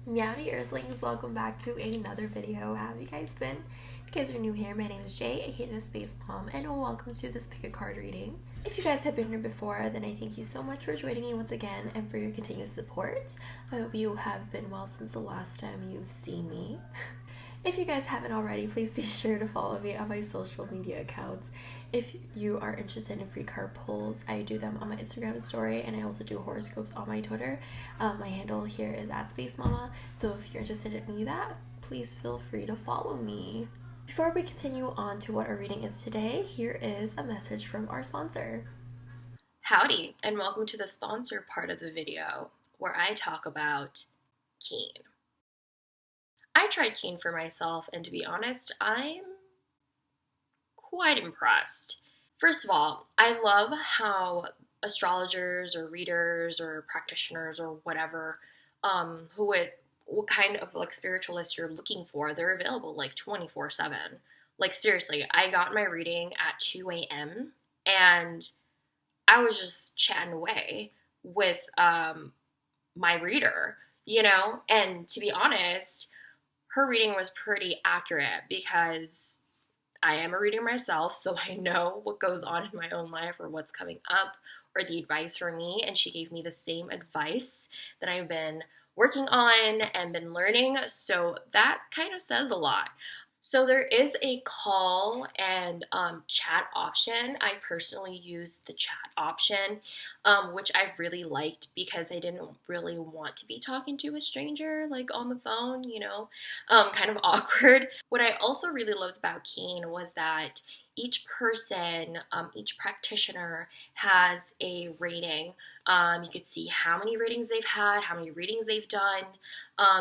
Meowdy Earthlings, welcome back to another video. How have you guys been? If you guys are new here, my name is Jay, aka the Space Mom, and welcome to this pick a card reading. If you guys have been here before, then I thank you so much for joining me once again and for your continuous support. I hope you have been well since the last time you've seen me. If you guys haven't already, please be sure to follow me on my social media accounts. If you are interested in free card pulls, I do them on my Instagram story, and I also do horoscopes on my Twitter. My handle here is @SpaceMama, so if you're interested in any of that, please feel free to follow me. Before we continue on to what our reading is today, here is a message from our sponsor. Howdy, and welcome to the sponsor part of the video, where I talk about Keen. I tried Keen for myself, and to be honest, I'm quite impressed. First of all, I love how astrologers or readers or practitioners or whatever, what kind of like spiritualist you're looking for, they're available like 24/7. Like seriously, I got my reading at 2 a.m. and I was just chatting away with my reader, and to be honest, her reading was pretty accurate because I am a reader myself, so I know what goes on in my own life or what's coming up or the advice for me, and she gave me the same advice that I've been working on and been learning, so that kind of says a lot. So there is a call and chat option. I personally used the chat option, which I really liked because I didn't really want to be talking to a stranger like on the phone, kind of awkward. What I also really loved about Keen was that each person, each practitioner has a rating. You could see how many ratings they've had, how many readings they've done.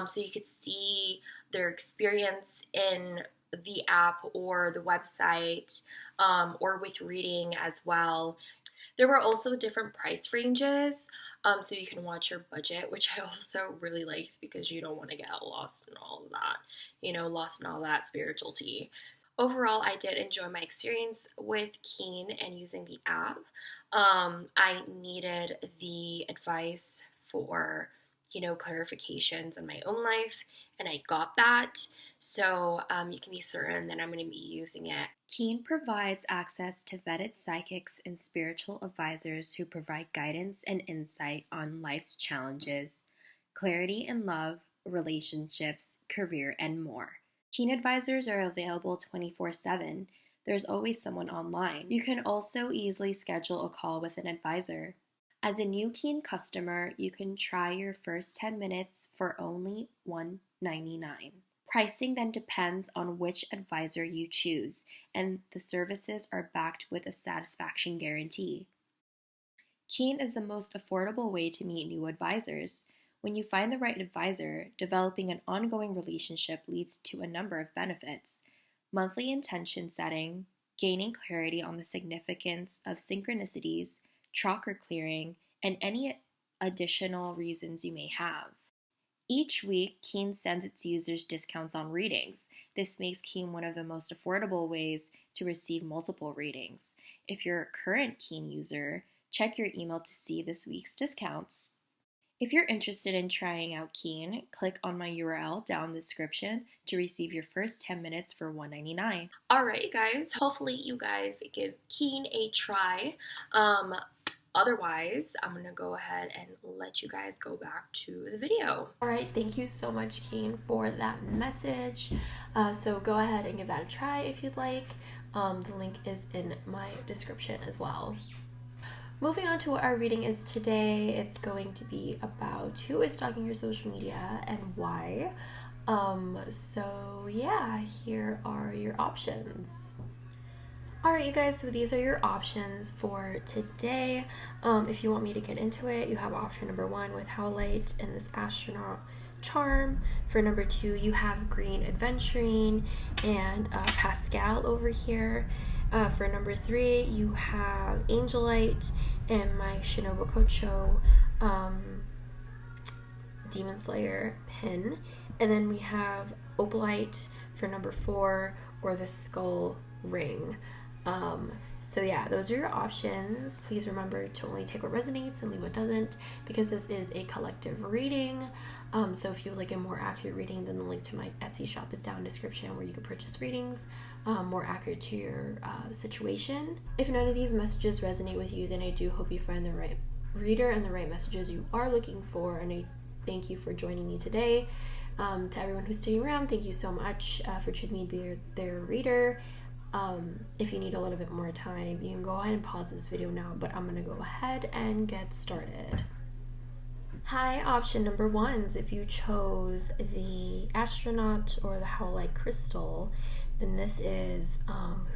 So you could see their experience in the app or the website, or with reading as well. There were also different price ranges, so you can watch your budget, which I also really liked because you don't want to get lost in all of that, lost in all that spirituality. Overall, I did enjoy my experience with Keen and using the app. I needed the advice for, clarifications in my own life, and I got that. So you can be certain that I'm going to be using it. Keen provides access to vetted psychics and spiritual advisors who provide guidance and insight on life's challenges, clarity in love, relationships, career, and more. Keen advisors are available 24/7. There's always someone online. You can also easily schedule a call with an advisor. As a new Keen customer, you can try your first 10 minutes for only $1.99. Pricing then depends on which advisor you choose, and the services are backed with a satisfaction guarantee. Keen is the most affordable way to meet new advisors. When you find the right advisor, developing an ongoing relationship leads to a number of benefits: monthly intention setting, gaining clarity on the significance of synchronicities, chakra clearing, and any additional reasons you may have. Each week, Keen sends its users discounts on readings. This makes Keen one of the most affordable ways to receive multiple readings. If you're a current Keen user, check your email to see this week's discounts. If you're interested in trying out Keen, click on my URL down in the description to receive your first 10 minutes for $1.99. Alright guys, hopefully you guys give Keen a try. Otherwise, I'm going to go ahead and let you guys go back to the video. Alright, thank you so much, Keen, for that message. So go ahead and give that a try if you'd like. The link is in my description as well. Moving on to what our reading is today, it's going to be about who is stalking your social media and why. So yeah, here are your options. Alright you guys, so these are your options for today. If you want me to get into it, you have option number 1 with Howlite and this Astronaut charm. For number 2, you have Green Adventuring and Pascal over here. For number 3, you have Angelite and my Shinobu Kocho Demon Slayer pin. And then we have Opalite for number 4, or the Skull Ring. So yeah, those are your options. Please remember to only take what resonates and leave what doesn't, because this is a collective reading. So if you would like a more accurate reading, then the link to my Etsy shop is down in the description, where you can purchase readings more accurate to your situation. If none of these messages resonate with you, then I do hope you find the right reader and the right messages you are looking for. And I thank you for joining me today. To everyone who's sticking around, thank you so much for choosing me to be their reader. If you need a little bit more time, you can go ahead and pause this video now, but I'm gonna go ahead and get started. Hi, option number ones. If you chose the Astronaut or the Howlite Crystal, then this is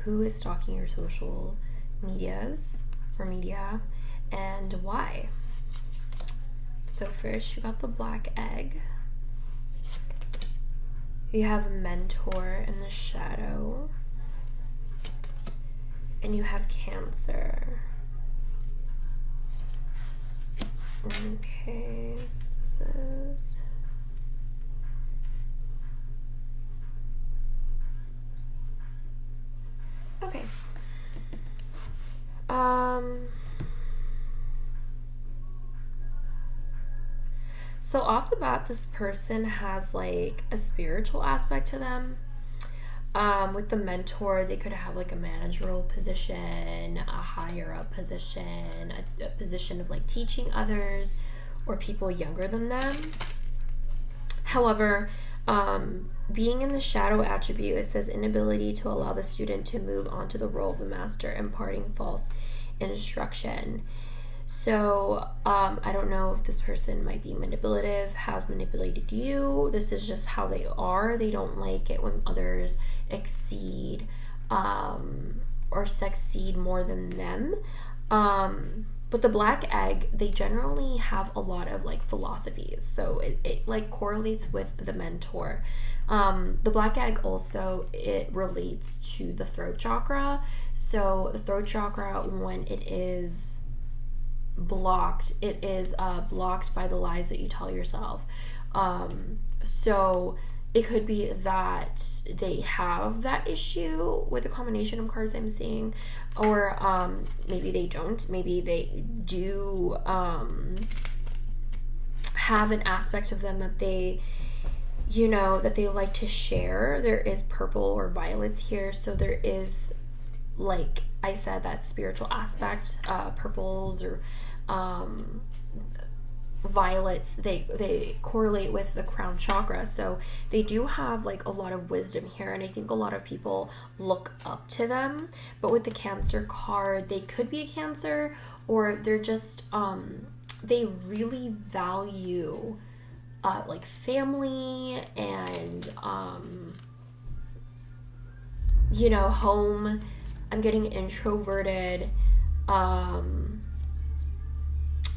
who is stalking your social medias or media and why. So first, you got the Black Egg. You have a Mentor in the Shadow. And you have Cancer. Okay, so this is... Okay. So off the bat, this person has like a spiritual aspect to them. With the Mentor, they could have like a managerial position, a higher up position, a position of like teaching others or people younger than them. However, being in the Shadow attribute, it says inability to allow the student to move on to the role of the master, imparting false instruction. So I don't know if this person might be manipulative, has manipulated you. This is just how they are. They don't like it when others exceed or succeed more than them. But the Black Egg, they generally have a lot of like philosophies. So it like correlates with the Mentor. The Black Egg also, it relates to the throat chakra. So the throat chakra, when it is blocked, it is blocked by the lies that you tell yourself. So it could be that they have that issue with the combination of cards I'm seeing, or maybe they don't. Maybe they do have an aspect of them that they, you know, that they like to share. There is purple or violets here, so there is, like I said, that spiritual aspect. Purples or violets, they correlate with the crown chakra, so they do have like a lot of wisdom here, and I think a lot of people look up to them. But with the Cancer card, they could be a Cancer, or they're just they really value like family and you know, home. I'm getting introverted,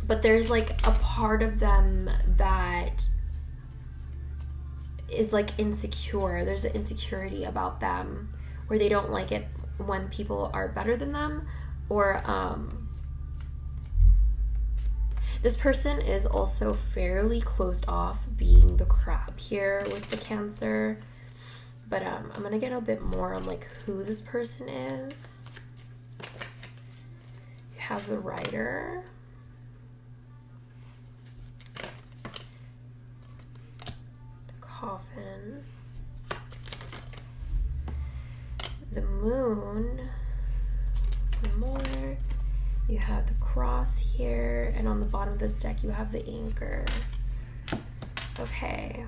but there's like a part of them that is like insecure. There's an insecurity about them where they don't like it when people are better than them, or this person is also fairly closed off, being the Crab here with the Cancer. But I'm gonna get a bit more on like who this person is. You have the Rider. Coffin, the Moon, one more, you have the Cross here, and on the bottom of this deck you have the Anchor. Okay,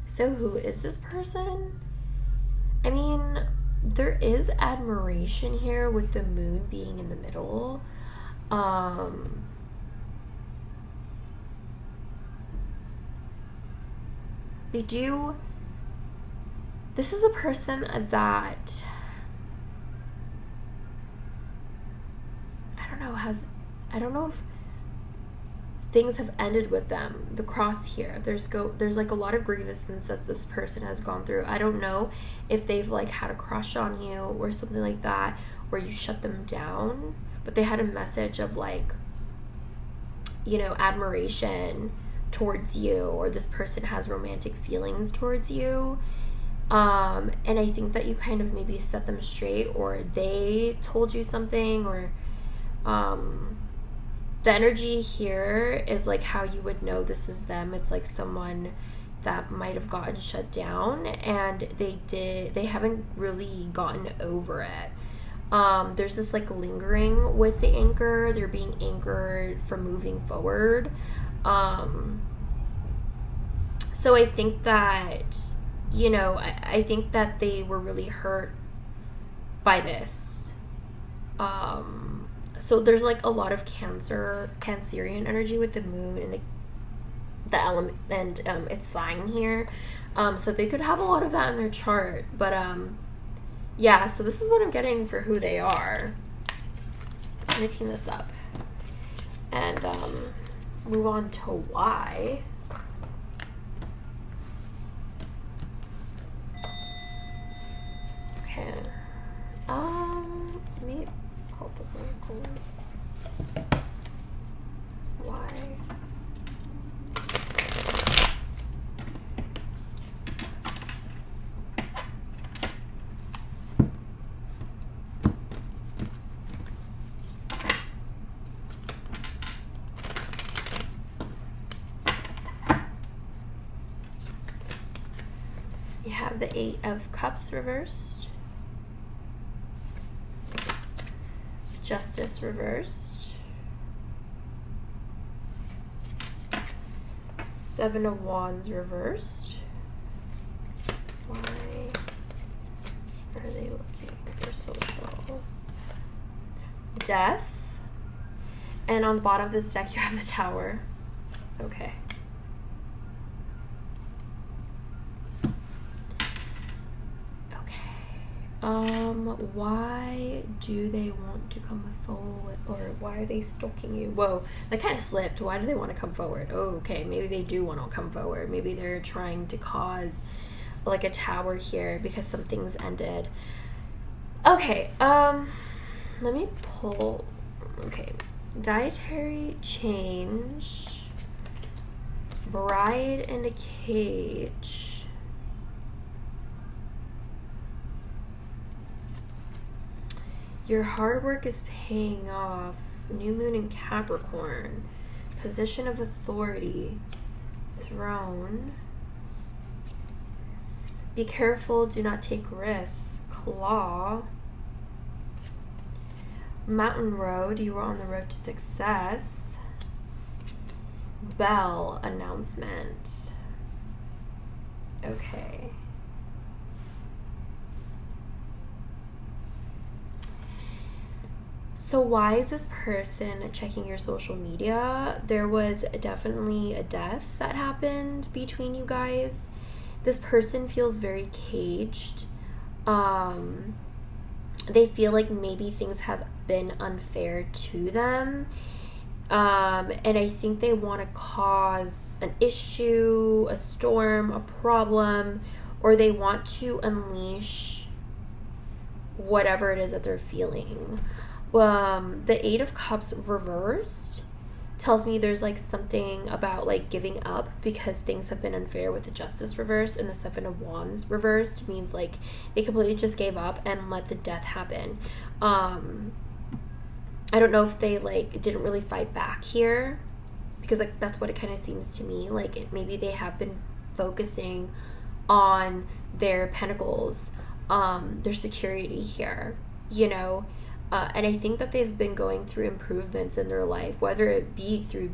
so who is this person? I mean, there is admiration here with the Moon being in the middle. They do. This is a person that I don't know if things have ended with them. The Cross here. There's like a lot of grievances that this person has gone through. I don't know if they've like had a crush on you or something like that, where you shut them down, but they had a message of like, you know, admiration towards you, or this person has romantic feelings towards you. And I think that you kind of maybe set them straight, or they told you something, or the energy here is like how you would know this is them. It's like someone that might have gotten shut down, and they haven't really gotten over it. There's this like lingering with the anchor. They're being anchored from moving forward. So I think that, you know, I think that they were really hurt by this. So there's like a lot of Cancerian energy with the moon and the element and its sign here. So they could have a lot of that in their chart. But yeah, so this is what I'm getting for who they are. I'm making this up. And move on to why. Okay. Let me pull the oracles. Why? You have the Eight of Cups reversed, Justice reversed, Seven of Wands reversed. Why are they looking for socials? Death. And on the bottom of this deck you have the Tower. Okay. Why do they want to come forward, or why are they stalking you? Whoa, that kind of slipped. Why do they want to come forward? Oh, okay, maybe they do want to come forward. Maybe they're trying to cause like a tower here because something's ended. Okay, let me pull. Okay, dietary change, bride in a cage. Your hard work is paying off. New moon in Capricorn. Position of authority. Throne. Be careful. Do not take risks. Claw. Mountain road. You are on the road to success. Bell. Announcement. Okay. So why is this person checking your social media? There was definitely a death that happened between you guys. This person feels very caged. They feel like maybe things have been unfair to them. And I think they want to cause an issue, a storm, a problem, or they want to unleash whatever it is that they're feeling. The Eight of Cups reversed tells me there's like something about like giving up because things have been unfair with the Justice reversed, and the Seven of Wands reversed means like they completely just gave up and let the death happen. I don't know if they like didn't really fight back here, because like that's what it kind of seems to me like. Maybe they have been focusing on their pentacles, their security here, you know. And I think that they've been going through improvements in their life, whether it be through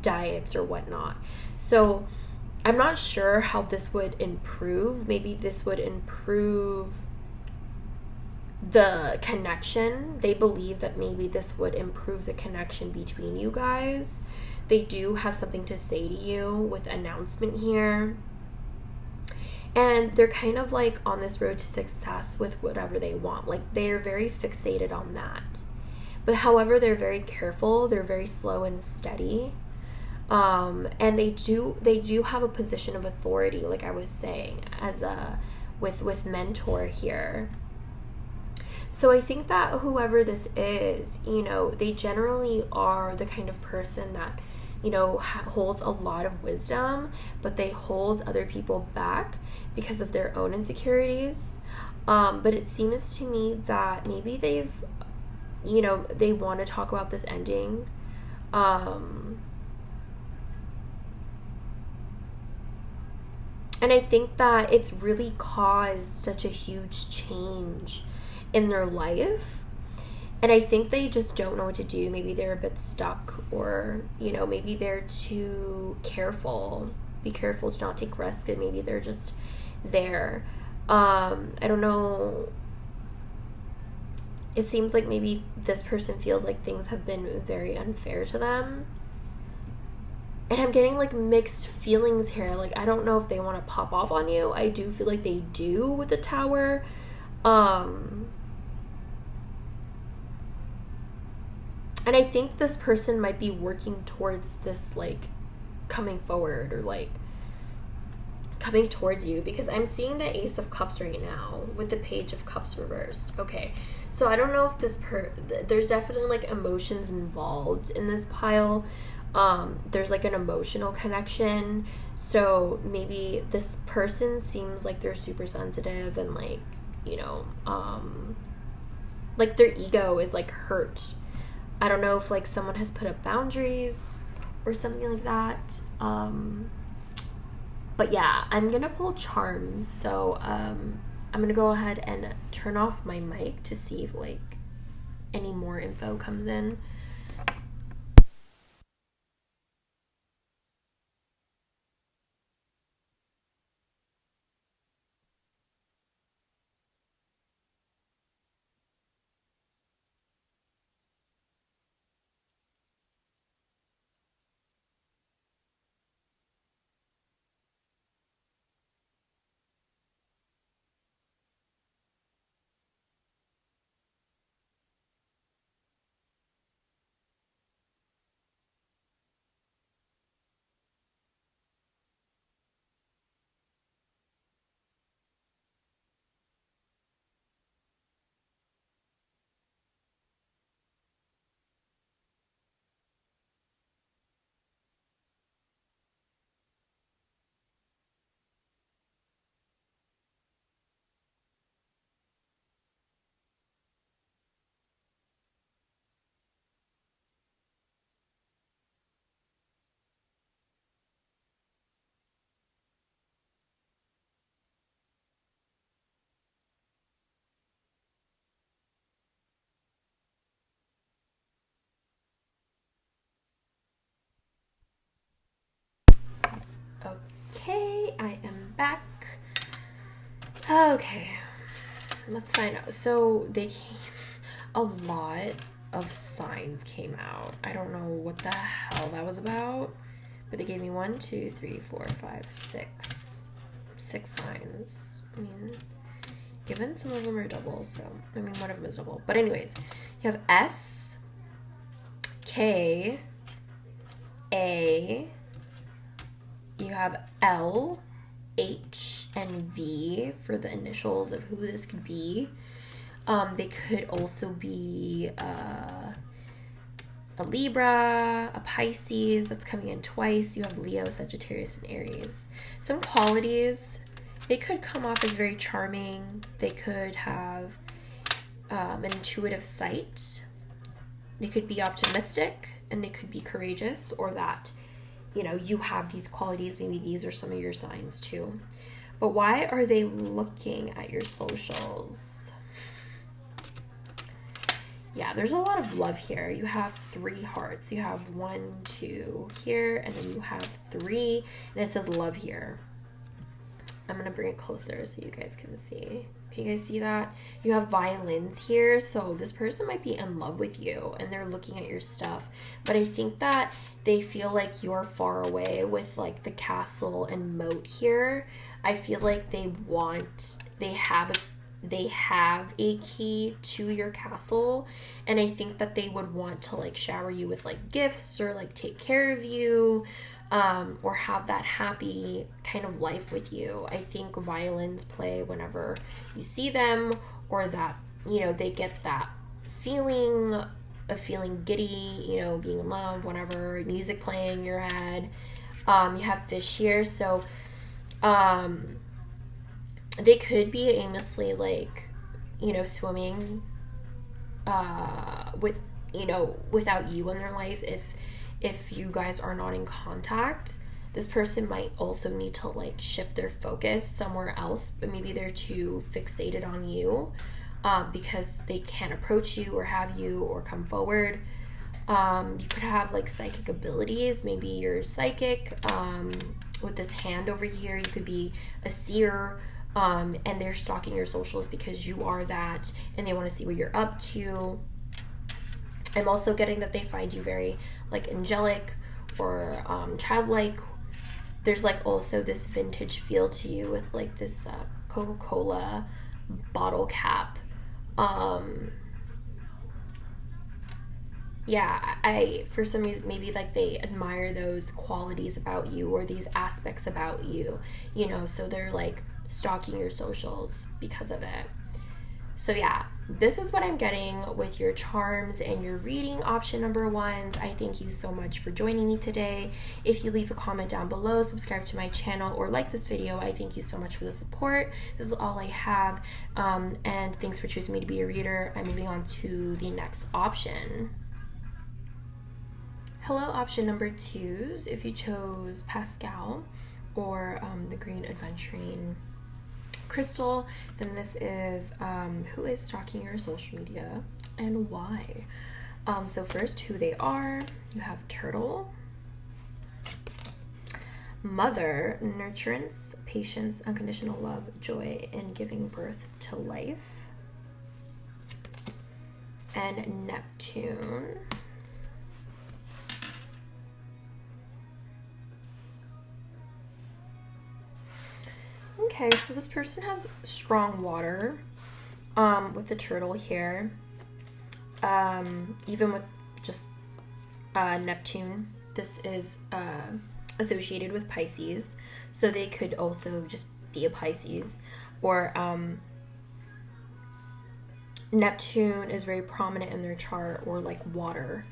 diets or whatnot. So I'm not sure how this would improve. Maybe this would improve the connection. They believe that maybe this would improve the connection between you guys. They do have something to say to you with announcement here. And they're kind of like on this road to success with whatever they want. Like they're very fixated on that. But however, they're very careful. They're very slow and steady. And they do have a position of authority, like I was saying, as a with mentor here. So I think that whoever this is, you know, they generally are the kind of person that you know, holds a lot of wisdom, but they hold other people back because of their own insecurities. But it seems to me that maybe they've, you know, they want to talk about this ending. And I think that it's really caused such a huge change in their life. And I think they just don't know what to do. Maybe they're a bit stuck, or, you know, maybe they're too careful. Be careful to not take risks, and maybe they're just there. I don't know. It seems like maybe this person feels like things have been very unfair to them. And I'm getting like mixed feelings here. Like, I don't know if they want to pop off on you. I do feel like they do with the Tower. And I think this person might be working towards this, like, coming forward, or like coming towards you, because I'm seeing the Ace of Cups right now with the Page of Cups reversed. Okay, so I don't know if there's definitely like emotions involved in this pile. There's like an emotional connection, so maybe this person seems like they're super sensitive, and like, you know, like their ego is like hurt. I don't know if like someone has put up boundaries or something like that. But yeah, I'm gonna pull charms, so I'm gonna go ahead and turn off my mic to see if like any more info comes in. Okay, I am back. Okay, let's find out. So a lot of signs came out. I don't know what the hell that was about, but they gave me 1, 2, 3, 4, 5, 6 signs. I mean, given some of them are double, so I mean, one of them is double. But anyways, you have S, K, A, you have L, H, and V for the initials of who this could be. They could also be a Libra, a Pisces that's coming in twice. You have Leo, Sagittarius, and Aries. Some qualities, they could come off as very charming. They could have an intuitive sight. They could be optimistic, and they could be courageous, or that, you know, you have these qualities. Maybe these are some of your signs too. But why are they looking at your socials? Yeah, there's a lot of love here. You have 3 hearts. You have 1, 2 here, and then you have 3, and it says love here. I'm gonna bring it closer so you guys can see. Can you guys see that? You have violins here, so this person might be in love with you, and they're looking at your stuff. But I think that they feel like you're far away with like the castle and moat here. I feel like they have a key to your castle, and I think that they would want to like shower you with like gifts, or like take care of you, or have that happy kind of life with you. I think violins play whenever you see them, or that, you know, they get that feeling of feeling giddy, you know, being in love, whatever, music playing in your head. You have fish here, so they could be aimlessly, like, you know, swimming with, you know, without you in their life. If you guys are not in contact, this person might also need to, like, shift their focus somewhere else, but maybe they're too fixated on you because they can't approach you or have you or come forward. You could have, like, psychic abilities. Maybe you're psychic. With this hand over here, you could be a seer, and they're stalking your socials because you are that, and they want to see what you're up to. I'm also getting that they find you very, like, angelic or childlike. There's, like, also this vintage feel to you with, like, this Coca-Cola bottle cap. Yeah, for some reason, maybe, like, they admire those qualities about you or these aspects about you, you know, so they're, like, stalking your socials because of it. So yeah, this is what I'm getting with your charms and your reading option number ones. I thank you so much for joining me today. If you leave a comment down below, subscribe to my channel, or like this video, I thank you so much for the support. This is all I have, and thanks for choosing me to be a reader. I'm moving on to the next option. Hello, option number 2s. If you chose Pascal or the green adventuring crystal, then this is who is stalking your social media and why. So first, who they are. You have turtle, mother, nurturance, patience, unconditional love, joy, and giving birth to life, and Neptune. Okay, so this person has strong water with the turtle here. Even with just Neptune, this is associated with Pisces. So they could also just be a Pisces. Or Neptune is very prominent in their chart, or like water.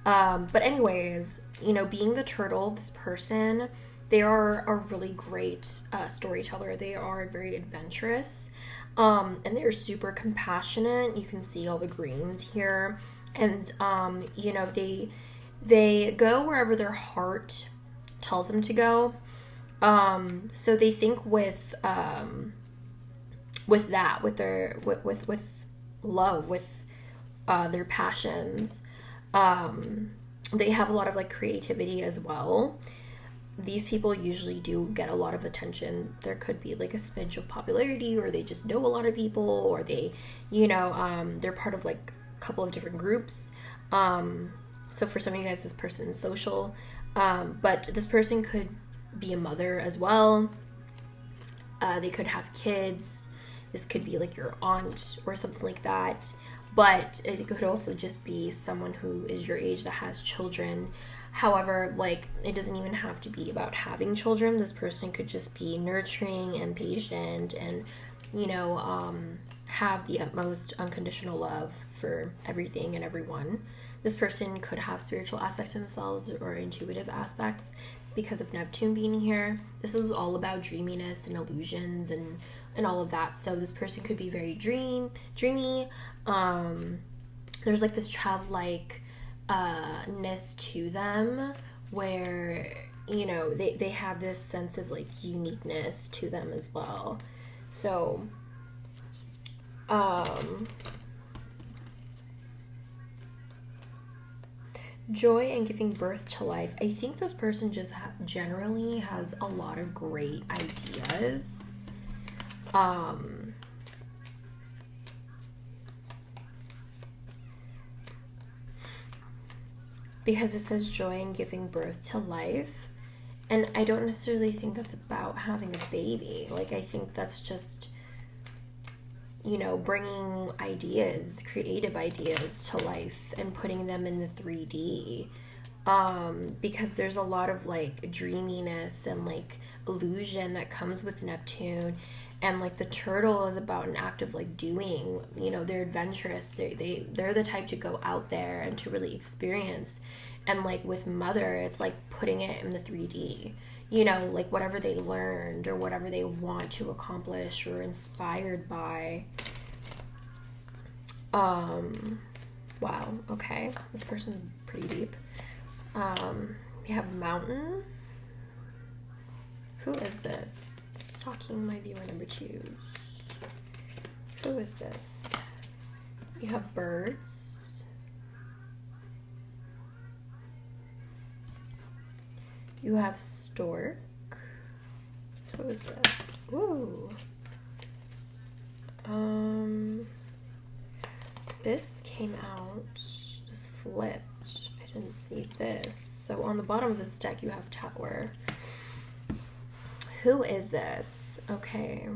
But anyways, you know, being the turtle, this person, they are a really great storyteller. They are very adventurous, and they're super compassionate. You can see all the greens here, and you know, they go wherever their heart tells them to go. So they think with that, with their with love, with their passions. They have a lot of, like, creativity as well. These people usually do get a lot of attention. There could be, like, a smidge of popularity, or they just know a lot of people, or they, you know, they're part of, like, a couple of different groups. So for some of you guys, this person is social, but this person could be a mother as well. They could have kids. This could be, like, your aunt or something like that. But it could also just be someone who is your age that has children. However, like, it doesn't even have to be about having children. This person could just be nurturing and patient and, you know, have the utmost unconditional love for everything and everyone. This person could have spiritual aspects to themselves or intuitive aspects because of Neptune being here. This is all about dreaminess and illusions and all of that. So this person could be very dreamy. There's, like, this childlike ness to them where, you know, they have this sense of, like, uniqueness to them as well. So joy and giving birth to life. I think this person just generally has a lot of great ideas. Because it says joy and giving birth to life, and I don't necessarily think that's about having a baby. Like, I think that's just, you know, bringing ideas, creative ideas to life and putting them in the 3D, because there's a lot of, like, dreaminess and, like, illusion that comes with Neptune. And like the turtle is about an act of like doing, you know, they're adventurous. They're the type to go out there and to really experience. And like with mother, it's like putting it in the 3D, you know, like whatever they learned or whatever they want to accomplish or inspired by. Wow, okay, this person's pretty deep. We have mountain. Who is this? Stalking my viewer number 2. Who is this? You have birds. You have stork. Who is this? Ooh. This came out, just flipped. I didn't see this. So on the bottom of this deck, you have tower. Who is this? Okay.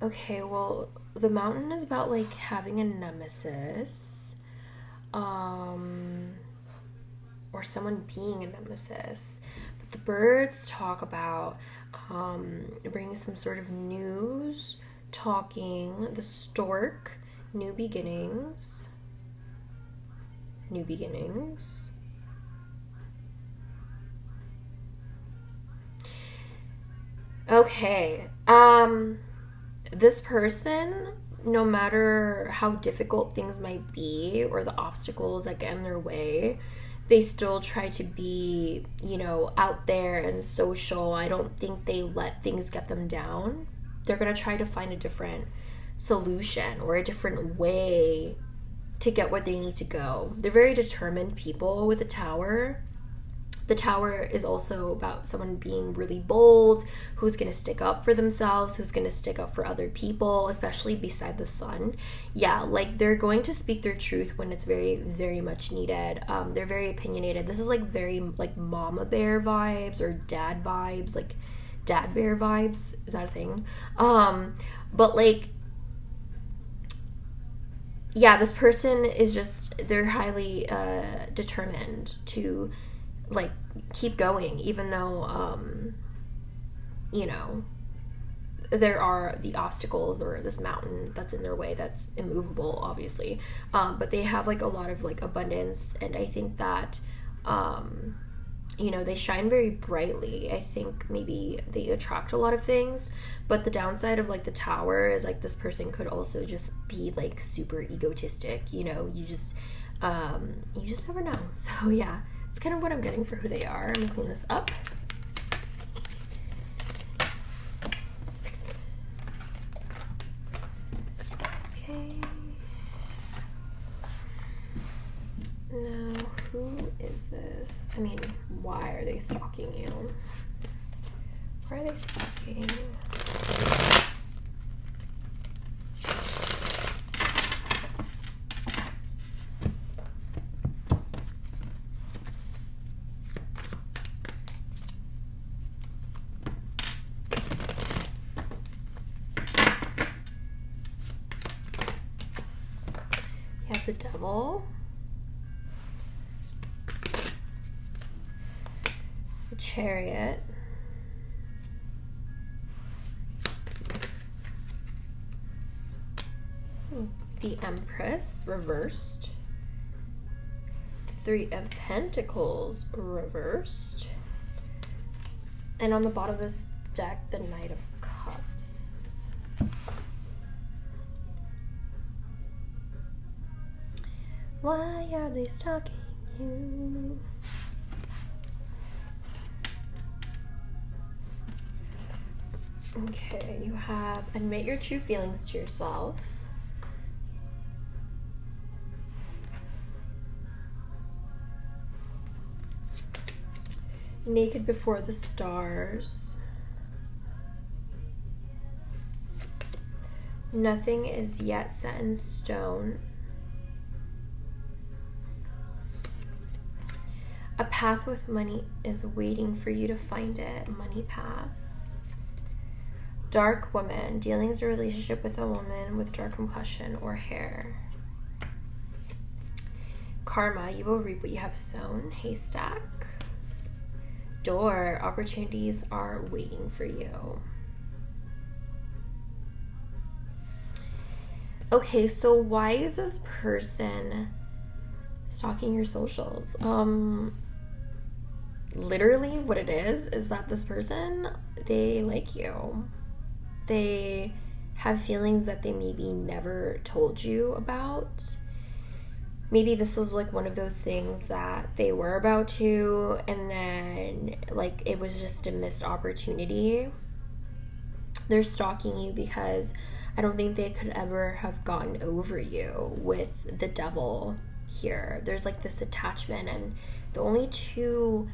Okay, well, the mountain is about like having a nemesis. Or someone being a nemesis. But the birds talk about bringing some sort of news, talking. The stork, new beginnings. New beginnings. Okay. This person, no matter how difficult things might be or the obstacles that get in their way, they still try to be, you know, out there and social. I don't think they let things get them down. They're going to try to find a different solution or a different way to get where they need to go. They're very determined people with a tower. The tower is also about someone being really bold, who's going to stick up for themselves, who's going to stick up for other people, especially beside the sun. Yeah, like they're going to speak their truth when it's very, very much needed. They're very opinionated. This is like very like mama bear vibes or dad vibes, like dad bear vibes. Is that a thing? But like, yeah, this person is just, they're highly determined to like keep going, even though you know, there are the obstacles or this mountain that's in their way that's immovable, obviously, but they have like a lot of like abundance, and I think that you know, they shine very brightly. I think maybe they attract a lot of things, but the downside of like the tower is like this person could also just be like super egotistic, you know. You just never know. So yeah, it's kind of what I'm getting for who they are. I'm gonna clean this up. Okay. Now, who is this? I mean, why are they stalking you? Why are they stalking? You have the devil. The chariot. The Empress reversed. The Three of Pentacles reversed. And on the bottom of this deck, the Knight of Cups. Why are they stalking you? Okay, you have admit your true feelings to yourself. Naked before the stars. Nothing is yet set in stone. A path with money is waiting for you to find it. Money path. Dark woman. Dealings or relationship with a woman with dark complexion or hair. Karma, you will reap what you have sown. Haystack. Door, opportunities are waiting for you. Okay, so why is this person stalking your socials? Literally what it is that this person, they like you. They have feelings that they maybe never told you about. Maybe this was like one of those things that they were about to, and then like it was just a missed opportunity. They're stalking you because I don't think they could ever have gotten over you with the devil here. There's like this attachment, and the only two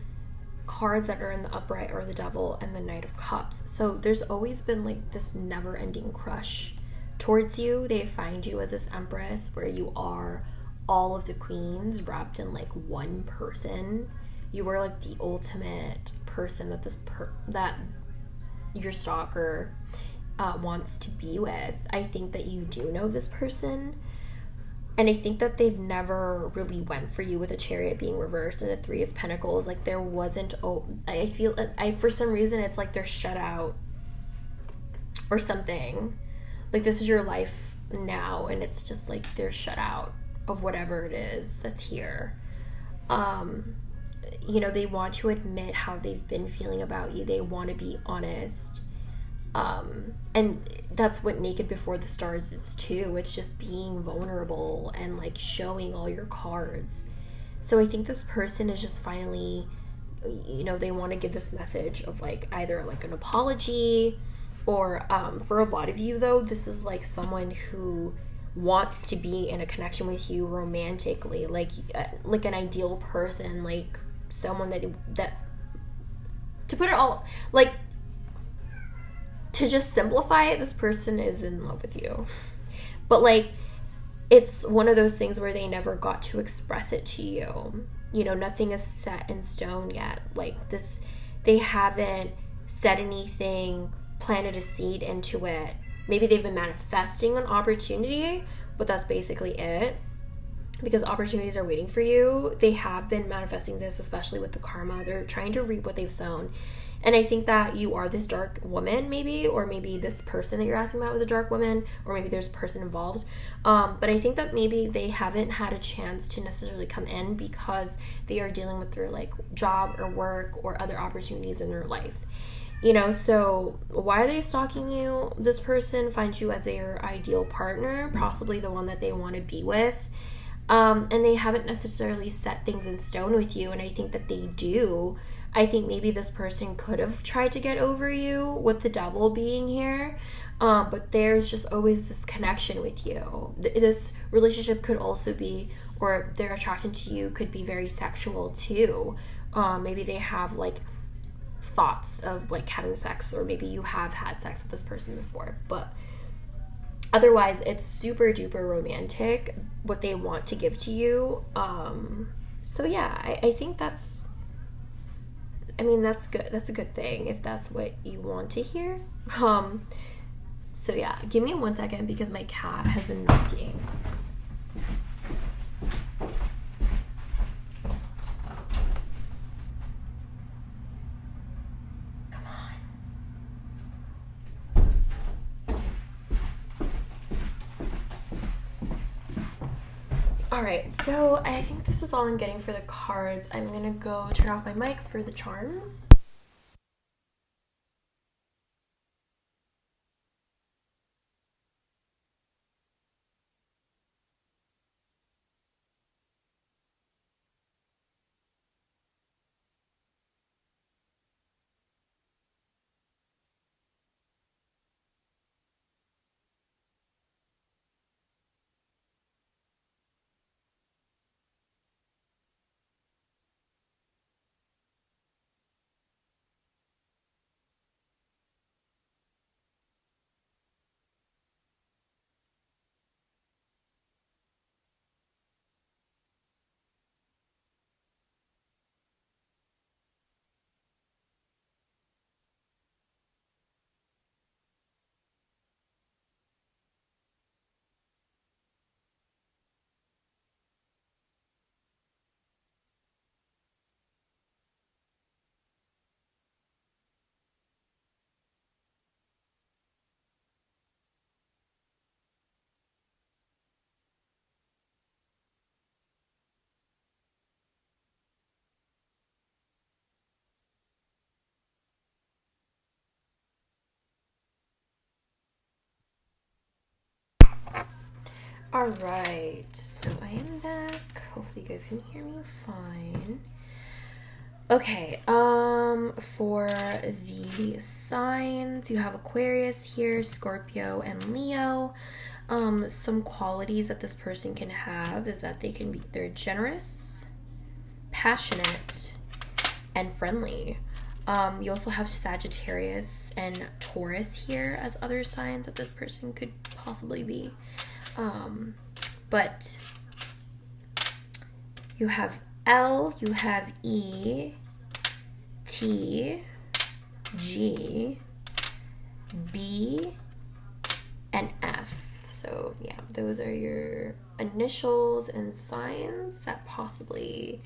cards that are in the upright are the devil and the Knight of Cups. So there's always been like this never-ending crush towards you. They find you as this empress where you are all of the queens wrapped in like one person. You are like the ultimate person that that your stalker wants to be with. I think that you do know this person, and I think that they've never really went for you with a Chariot being reversed and the Three of Pentacles. Like there wasn't, I feel, for some reason it's like they're shut out or something. Like this is your life now, and it's just like they're shut out of whatever it is that's here. You know, they want to admit how they've been feeling about you. They want to be honest. And that's what Naked Before the Stars is too. It's just being vulnerable and like showing all your cards. So I think this person is just finally, you know, they want to give this message of like either like an apology, or for a lot of you though, this is like someone who wants to be in a connection with you romantically, like an ideal person, like someone that to put it all like, to just simplify it, this person is in love with you. But like it's one of those things where they never got to express it to you. You know, nothing is set in stone yet. Like this, they haven't said anything, planted a seed into it. Maybe they've been manifesting an opportunity, but that's basically it. Because opportunities are waiting for you. They have been manifesting this, especially with the karma. They're trying to reap what they've sown. And I think that you are this dark woman, maybe, or maybe this person that you're asking about was a dark woman, or maybe there's a person involved. But I think that maybe they haven't had a chance to necessarily come in because they are dealing with their like job or work or other opportunities in their life. You know, so why are they stalking you? This person finds you as their ideal partner, possibly the one that they want to be with. And they haven't necessarily set things in stone with you, and I think that they do. I think maybe this person could have tried to get over you with the devil being here, but there's just always this connection with you. This relationship could also be, or their attraction to you could be very sexual too. Maybe they have like thoughts of like having sex, or maybe you have had sex with this person before, but otherwise it's super duper romantic what they want to give to you. So yeah, I think that's good. That's a good thing if that's what you want to hear. So yeah, give me 1 second because my cat has been knocking. Come on. All right, so I think this is all I'm getting for the cards. I'm gonna go turn off my mic for the charms. Alright, so I am back. Hopefully you guys can hear me fine. Okay, for the signs, you have Aquarius here, Scorpio, and Leo. Some qualities that this person can have is that they're generous, passionate, and friendly. You also have Sagittarius and Taurus here as other signs that this person could possibly be. But you have L, you have E, T, G, B, and F. So yeah, those are your initials and signs that possibly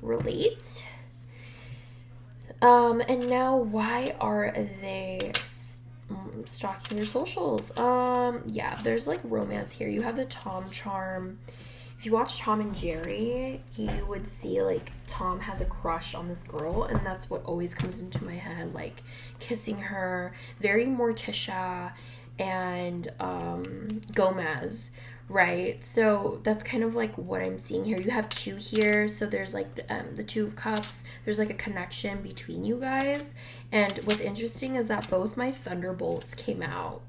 relate. And now why are they stalking your socials? Yeah, there's like romance here. You have the Tom charm. If you watch Tom and Jerry, you would see like Tom has a crush on this girl, and that's what always comes into my head, like kissing her. Very Morticia and Gomez, right? So that's kind of like what I'm seeing here. You have two here, so there's like the Two of Cups. There's like a connection between you guys, and what's interesting is that both my thunderbolts came out.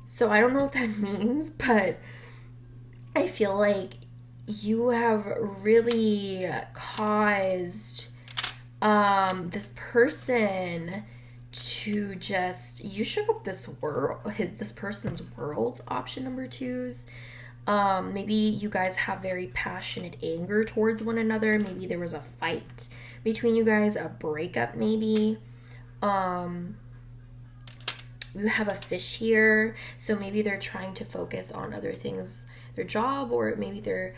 So I don't know what that means, but I feel like you have really caused this person to just, you shook up this person's world. Option number 2's. Maybe you guys have very passionate anger towards one another. Maybe there was a fight between you guys, a breakup maybe. You have a fish here, so maybe they're trying to focus on other things, their job, or maybe they're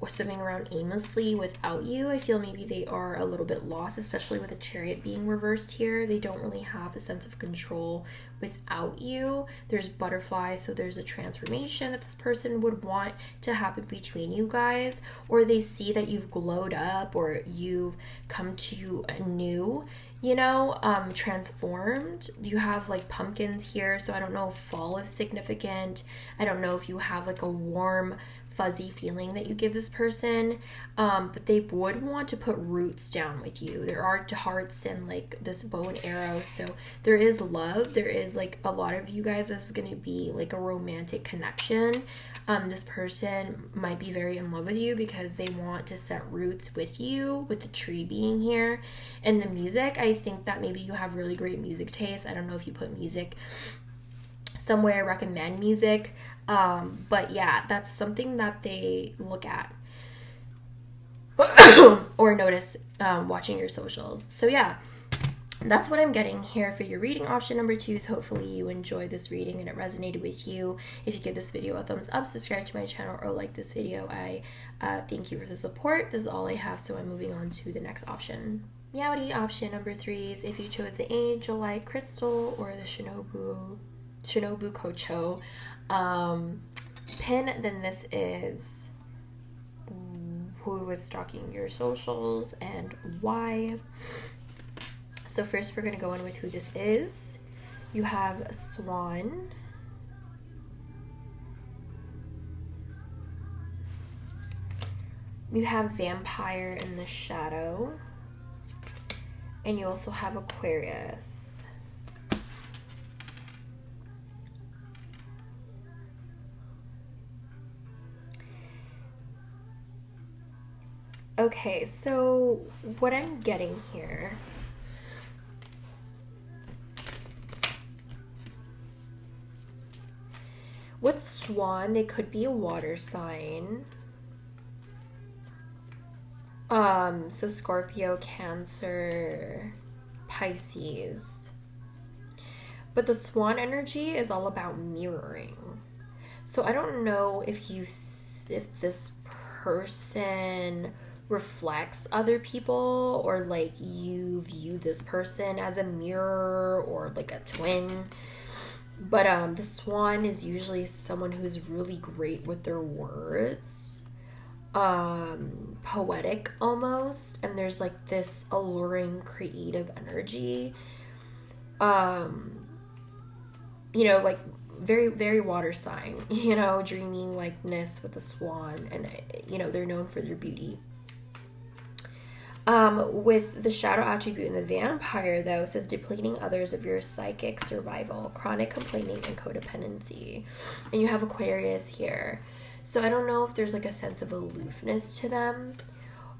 swimming around aimlessly without you. I feel maybe they are a little bit lost, especially with a Chariot being reversed here. They don't really have a sense of control without you. There's butterfly, so there's a transformation that this person would want to happen between you guys, or they see that you've glowed up or you've come to a new, transformed. You have like pumpkins here, so I don't know if fall is significant. I don't know if you have like a warm fuzzy feeling that you give this person, but they would want to put roots down with you. There are hearts and like this bow and arrow, so there is love. There is like a lot of you guys, this is going to be like a romantic connection. This person might be very in love with you because they want to set roots with you, with the tree being here. And the music, I think that maybe you have really great music taste. I don't know if you put music somewhere, recommend music, but yeah, that's something that they look at or notice watching your socials. So yeah, that's what I'm getting here for your reading. Option number 2 is hopefully you enjoyed this reading and it resonated with you. If you give this video a thumbs up, subscribe to my channel, or like this video, I thank you for the support. This is all I have, so I'm moving on to the next option. Meowdy. Option number 3 is if you chose the Angelite Crystal or the Shinobu Kocho pin, then this is who is stalking your socials and why. So first we're going to go in with who this is. You have Swan, you have Vampire in the Shadow, and you also have Aquarius. Okay, so what I'm getting here, with Swan, they could be a water sign. So Scorpio, Cancer, Pisces. But the Swan energy is all about mirroring. So I don't know if this person reflects other people, or like you view this person as a mirror or like a twin. But the Swan is usually someone who's really great with their words, poetic almost, and there's like this alluring creative energy, like very, very water sign, you know, dreaming likeness with the swan, and, you know, they're known for their beauty. With the shadow attribute in the vampire, though, it says depleting others of your psychic survival, chronic complaining, and codependency. And you have Aquarius here. So I don't know if there's like a sense of aloofness to them,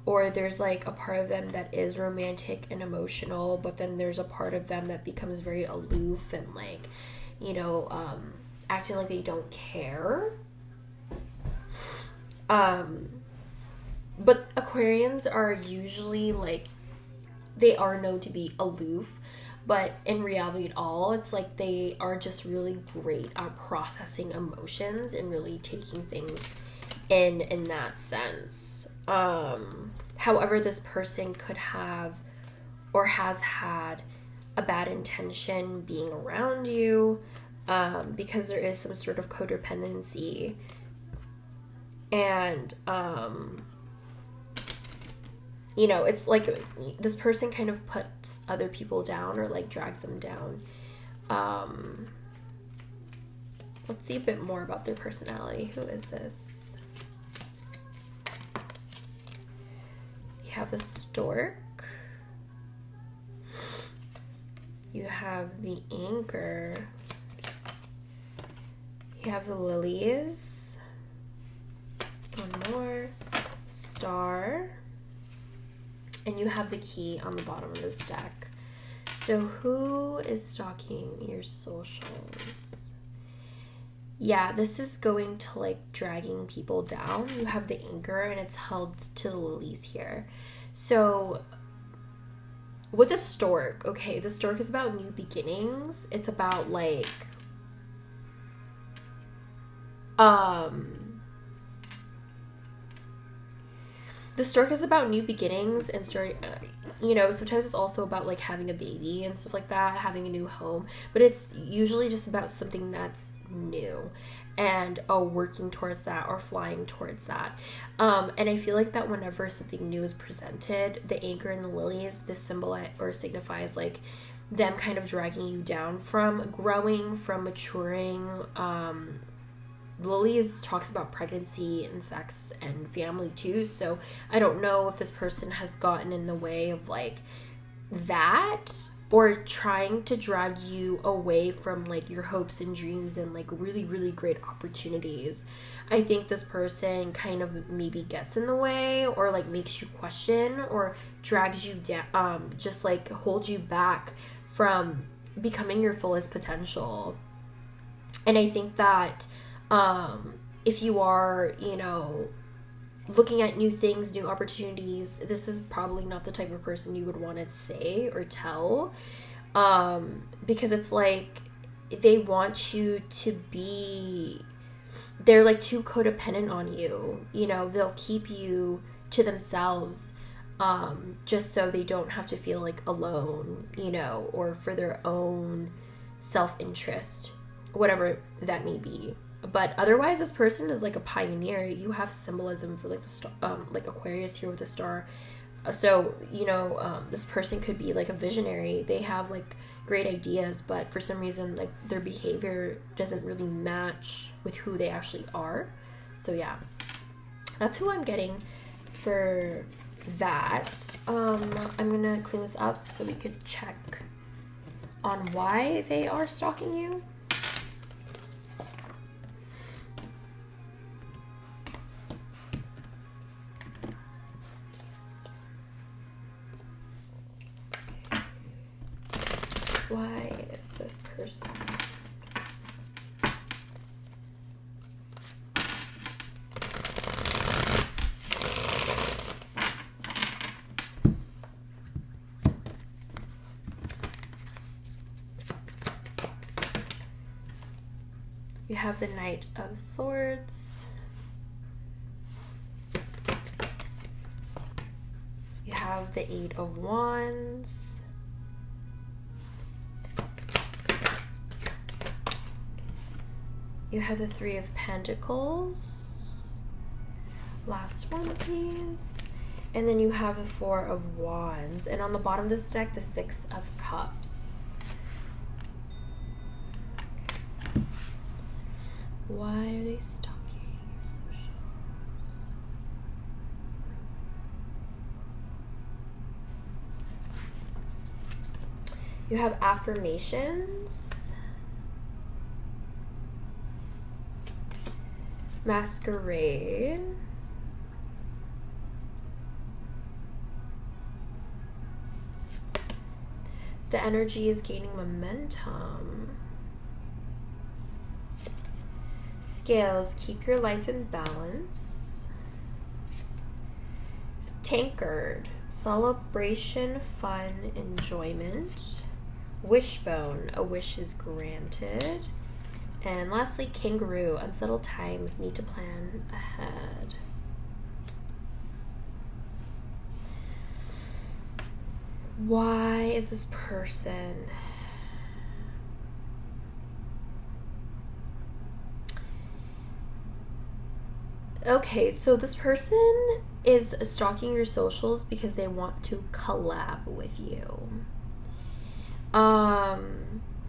or there's like a part of them that is romantic and emotional, but then there's a part of them that becomes very aloof and like, you know, acting like they don't care. But Aquarians are usually like, they are known to be aloof, but in reality at all, it's like they are just really great at processing emotions and really taking things in that sense. However, this person could have or has had a bad intention being around you, because there is some sort of codependency. And, you know, it's like this person kind of puts other people down or like drags them down. Let's see a bit more about their personality. Who is this? You have the stork. You have the anchor. You have the lilies. One more. Star. And you have the key on the bottom of this deck. So who is stalking your socials? Yeah, this is going to like dragging people down. You have the anchor and it's held to the lilies here. So with the stork, okay, the stork is about new beginnings. It's about like, the stork is about new beginnings and you know, sometimes it's also about like having a baby and stuff like that, having a new home, but it's usually just about something that's new and working towards that or flying towards that. And I feel like that whenever something new is presented, the anchor and the lilies, this symbolize or signifies like them kind of dragging you down from growing, from maturing. Lilies talks about pregnancy and sex and family too, so I don't know if this person has gotten in the way of like that, or trying to drag you away from like your hopes and dreams and like really, really great opportunities. I think this person kind of maybe gets in the way or like makes you question or drags you down, just like holds you back from becoming your fullest potential. And I think that if you are, you know, looking at new things, new opportunities, this is probably not the type of person you would want to say or tell, because it's like they want you to be, they're like too codependent on you, you know, they'll keep you to themselves, just so they don't have to feel like alone, you know, or for their own self-interest, whatever that may be. But otherwise, this person is like a pioneer. You have symbolism for like the star, like Aquarius here with the star. So, you know, this person could be like a visionary. They have like great ideas, but for some reason, like their behavior doesn't really match with who they actually are. So yeah, that's who I'm getting for that. I'm gonna clean this up so we could check on why they are stalking you. Why is this person? You have the Knight of Swords. You have the Eight of Wands. You have the Three of Pentacles. Last one, please. And then you have the Four of Wands. And on the bottom of this deck, the Six of Cups. Why are they stalking your socials? You have affirmations, masquerade, the energy is gaining momentum, scales, keep your life in balance, tankard, celebration, fun, enjoyment, wishbone, a wish is granted, and lastly, kangaroo, unsettled times, need to plan ahead. Why is this person okay? So this person is stalking your socials because they want to collab with you.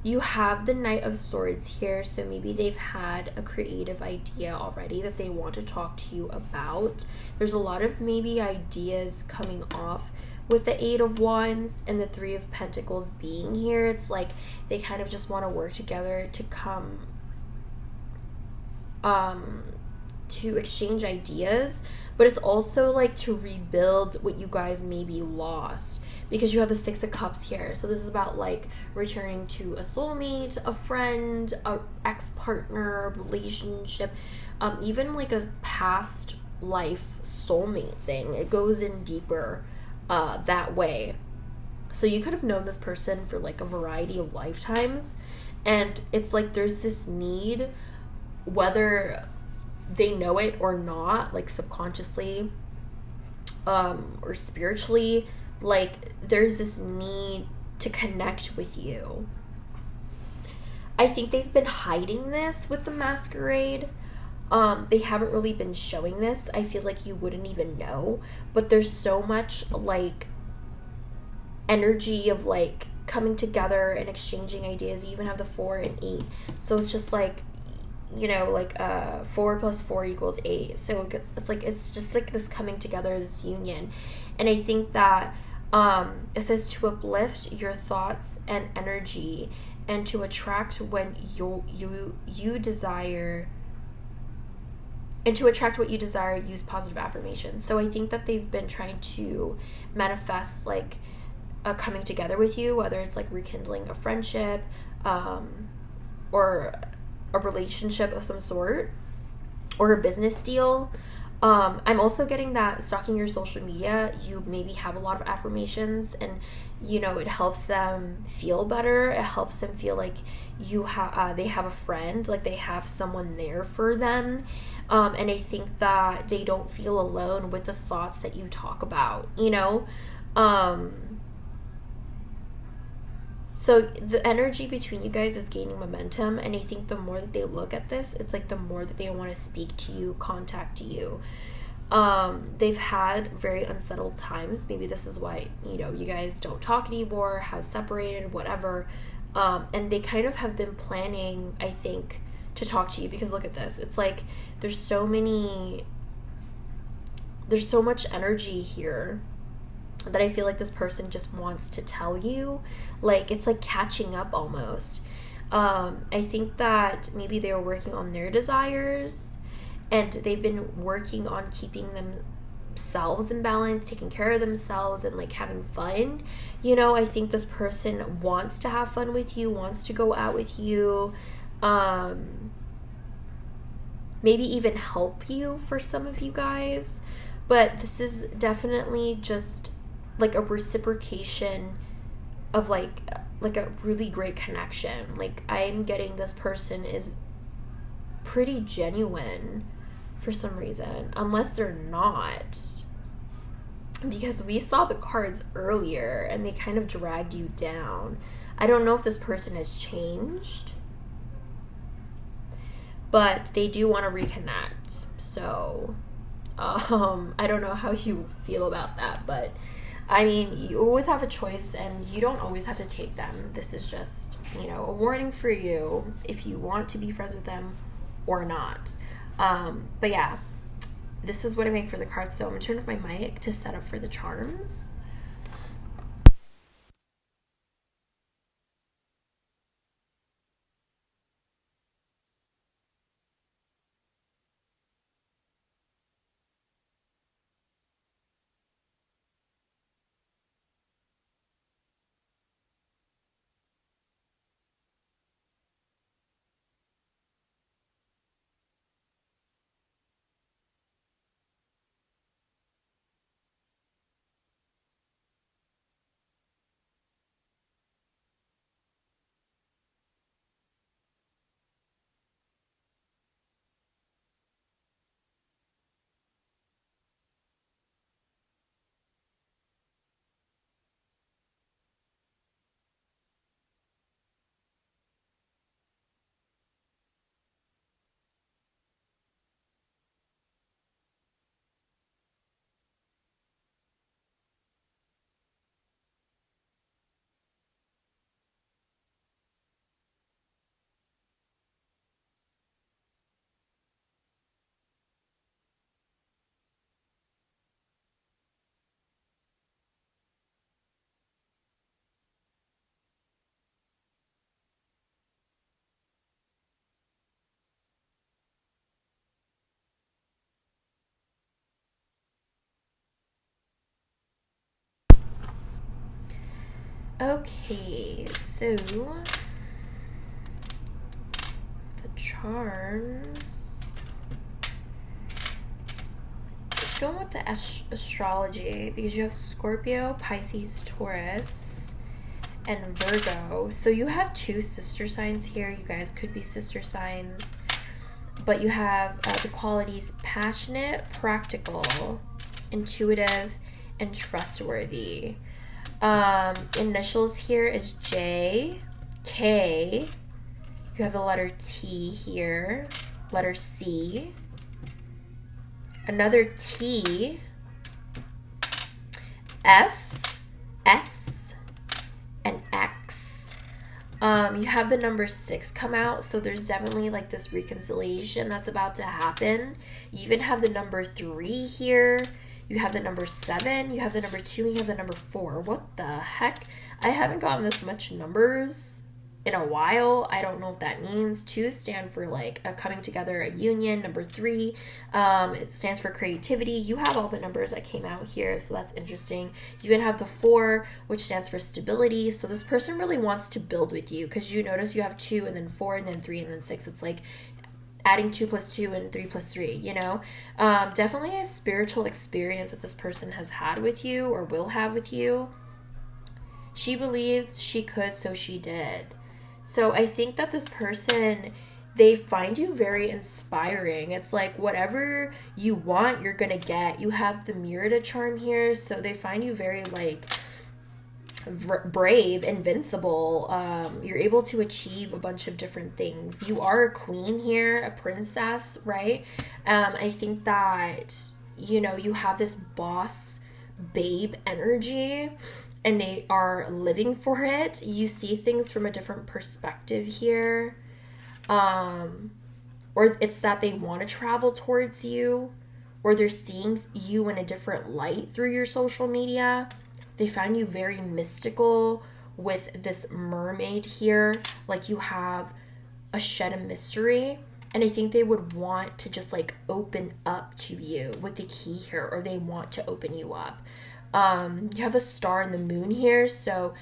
You have the Knight of Swords here, so maybe they've had a creative idea already that they want to talk to you about. There's a lot of maybe ideas coming off with the Eight of Wands and the Three of Pentacles being here. It's like they kind of just want to work together to come to exchange ideas, but it's also like to rebuild what you guys maybe lost, because you have the Six of Cups here. So this is about like returning to a soulmate, a friend, a ex-partner, relationship, even like a past life soulmate thing. It goes in deeper that way. So you could have known this person for like a variety of lifetimes, and it's like there's this need, whether they know it or not, like subconsciously or spiritually, like there's this need to connect with you. I think they've been hiding this with the masquerade. They haven't really been showing this. I feel like you wouldn't even know, but there's so much like energy of like coming together and exchanging ideas. You even have the 4 and 8, so it's just like, you know, like 4 + 4 = 8. So it's just like this coming together, this union. And I think that it says to uplift your thoughts and energy and to attract when you desire, and to attract what you desire, use positive affirmations. So I think that they've been trying to manifest like a coming together with you, whether it's like rekindling a friendship or a relationship of some sort, or a business deal. I'm also getting that stalking your social media, you maybe have a lot of affirmations, and you know, it helps them feel better. It helps them feel like they have a friend, like they have someone there for them. And I think that they don't feel alone with the thoughts that you talk about, you know. So the energy between you guys is gaining momentum, and I think the more that they look at this, it's like the more that they want to speak to you, contact you. They've had very unsettled times. Maybe this is why, you know, you guys don't talk anymore, have separated, whatever. And they kind of have been planning, I think, to talk to you, because look at this. It's like there's so much energy here that I feel like this person just wants to tell you. Like it's like catching up almost. I think that maybe they were working on their desires, and they've been working on keeping themselves in balance, taking care of themselves, and like having fun. You know, I think this person wants to have fun with you, wants to go out with you, maybe even help you for some of you guys. But this is definitely just like a reciprocation of like a really great connection. Like I'm getting this person is pretty genuine for some reason, unless they're not, because we saw the cards earlier and they kind of dragged you down. I don't know if this person has changed, but they do want to reconnect. So I don't know how you feel about that, but I mean, you always have a choice, and you don't always have to take them. This is just, you know, a warning for you. If you want to be friends with them, or not. But yeah, this is what I made for the cards. So I'm gonna turn off my mic to set up for the charms. Okay, so the charms. Let's go with the astrology because you have Scorpio, Pisces, Taurus, and Virgo. So you have 2 sister signs here. You guys could be sister signs, but you have the qualities passionate, practical, intuitive, and trustworthy. Initials here is J, K. You have the letter T here, letter C, another T, F, S, and X. You have the number 6 come out, so there's definitely like this reconciliation that's about to happen. You even have the number 3 here. You have the number 7, you have the number 2, and you have the number 4. What the heck? I haven't gotten this much numbers in a while. I don't know what that means. 2 stand for like a coming together, a union. Number 3, it stands for creativity. You have all the numbers that came out here, so that's interesting. You even have the 4, which stands for stability. So this person really wants to build with you because you notice you have 2 and then 4 and then 3 and then 6. It's like adding 2 plus 2 and 3 plus 3, you know? Definitely a spiritual experience that this person has had with you or will have with you. She believed she could, so she did. So I think that this person, they find you very inspiring. It's like whatever you want, you're gonna get. You have the Meowdy charm here, so they find you very like brave, invincible. You're able to achieve a bunch of different things. You are a queen here, a princess, right? I think that, you know, you have this boss babe energy and they are living for it. You see things from a different perspective here. Or it's that they want to travel towards you, or they're seeing you in a different light through your social media. They find you very mystical with this mermaid here. Like you have a shed of mystery. And I think they would want to just like open up to you with the key here, or they want to open you up. You have a star and the moon here. So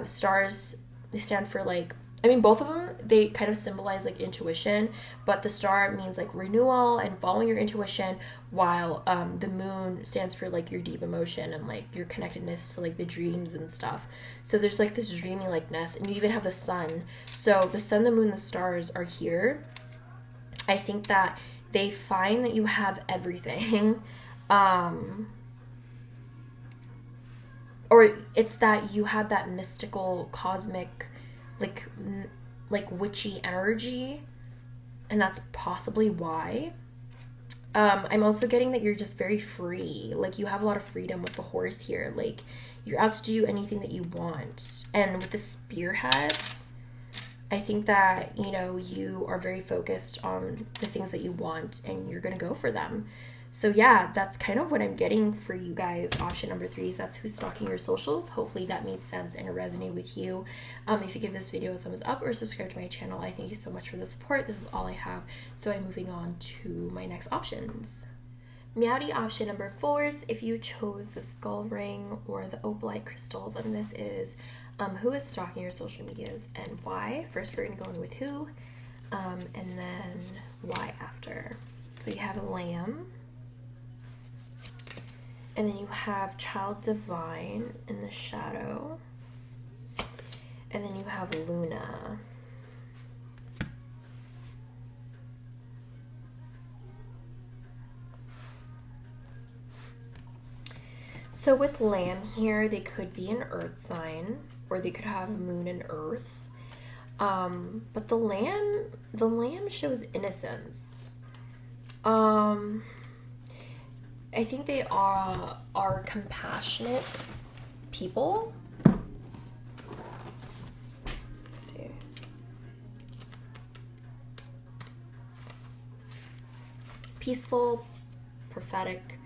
stars, they stand for like, I mean, both of them, they kind of symbolize like intuition, but the star means like renewal and following your intuition, while the moon stands for like your deep emotion and like your connectedness to like the dreams and stuff. So there's like this dreamy likeness, and you even have the sun. So the sun, the moon, the stars are here. I think that they find that you have everything. Or it's that you have that mystical, cosmic, like witchy energy, and that's possibly why. I'm also getting that you're just very free. Like you have a lot of freedom with the horse here. Like you're out to do anything that you want. And with the spearhead, I think that, you know, you are very focused on the things that you want and you're going to go for them. So yeah, that's kind of what I'm getting for you guys. Option number 3 is that's who's stalking your socials. Hopefully that made sense and it resonated with you. If you give this video a thumbs up or subscribe to my channel, I thank you so much for the support. This is all I have. So I'm moving on to my next options. Meowdy option number 4 is if you chose the skull ring or the opalite crystal, then this is who is stalking your social medias and why. First, we're going to go in with who, and then why after. So you have a lamb, and then you have child divine in the shadow, and then you have Luna. So with lamb here, they could be an earth sign, or they could have moon and earth. But the lamb shows innocence. I think they are compassionate people. Let's see. Peaceful, prophetic,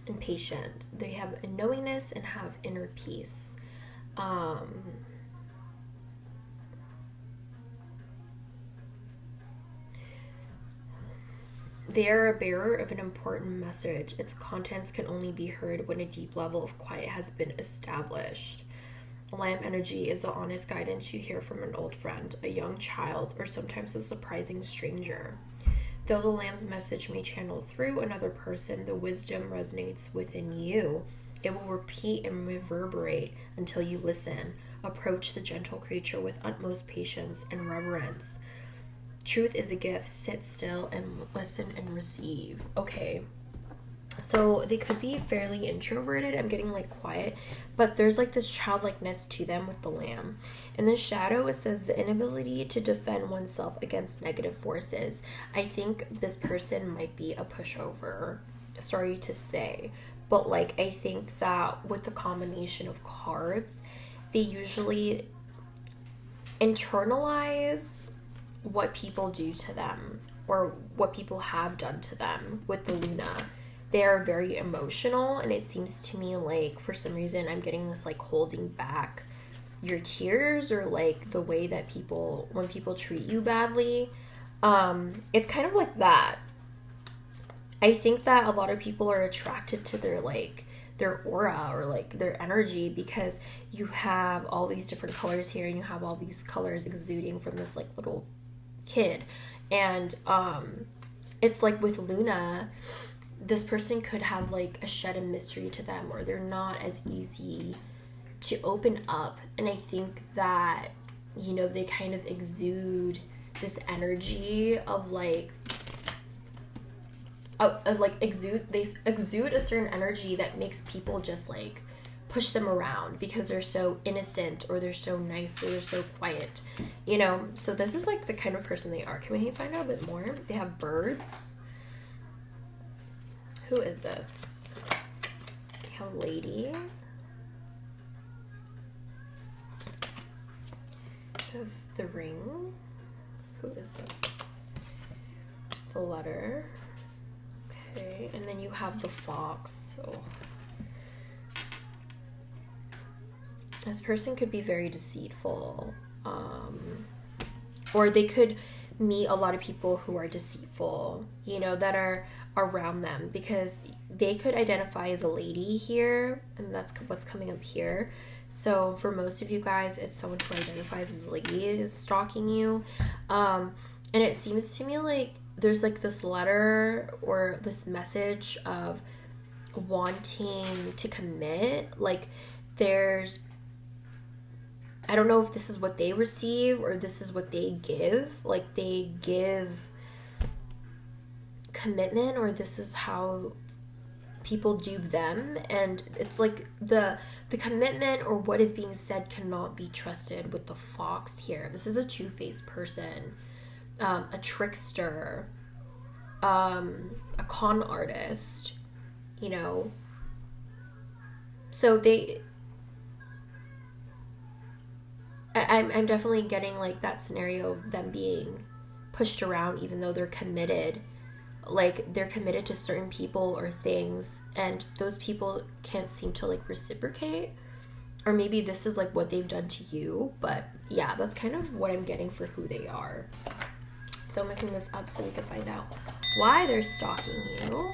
and patient. They have a knowingness and have inner peace. They are a bearer of an important message. Its contents can only be heard when a deep level of quiet has been established. Lamb energy is the honest guidance you hear from an old friend, a young child, or sometimes a surprising stranger. Though the lamb's message may channel through another person, the wisdom resonates within you. It will repeat and reverberate until you listen. Approach the gentle creature with utmost patience and reverence. Truth is a gift. Sit still and listen and receive. Okay. So they could be fairly introverted. I'm getting like quiet, but there's like this childlikeness to them with the lamb. In the shadow, it says the inability to defend oneself against negative forces. I think this person might be a pushover. Sorry to say, but like I think that with the combination of cards, they usually internalize what people do to them or what people have done to them with the Luna. They are very emotional, and it seems to me like for some reason I'm getting this like holding back your tears, or like the way that people, when people treat you badly, it's kind of like that. I think that a lot of people are attracted to their like their aura or like their energy because you have all these different colors here and you have all these colors exuding from this like little kid. And it's like with Luna, this person could have like a shed of mystery to them, or they're not as easy to open up. And I think that, you know, they kind of exude this energy of like they exude a certain energy that makes people just like push them around because they're so innocent, or they're so nice, or they're so quiet, you know. So this is like the kind of person they are. Can we find out a bit more? They have birds. Who is this? They have a lady. They have the ring. Who is this? The letter. Okay, and then you have the fox. So this person could be very deceitful, or they could meet a lot of people who are deceitful, you know, that are around them, because they could identify as a lady here, and that's what's coming up here. So for most of you guys, it's someone who identifies as a lady is stalking you, and it seems to me like there's like this letter or this message of wanting to commit. Like there's, I don't know if this is what they receive or this is what they give. Like they give commitment, or this is how people do them. And it's like the commitment or what is being said cannot be trusted with the fox here. This is a two-faced person, a trickster, a con artist, you know. So I'm definitely getting like that scenario of them being pushed around even though they're committed. Like they're committed to certain people or things, and those people can't seem to like reciprocate. Or maybe this is like what they've done to you, but yeah, that's kind of what I'm getting for who they are. So I'm making this up so we can find out why they're stalking you.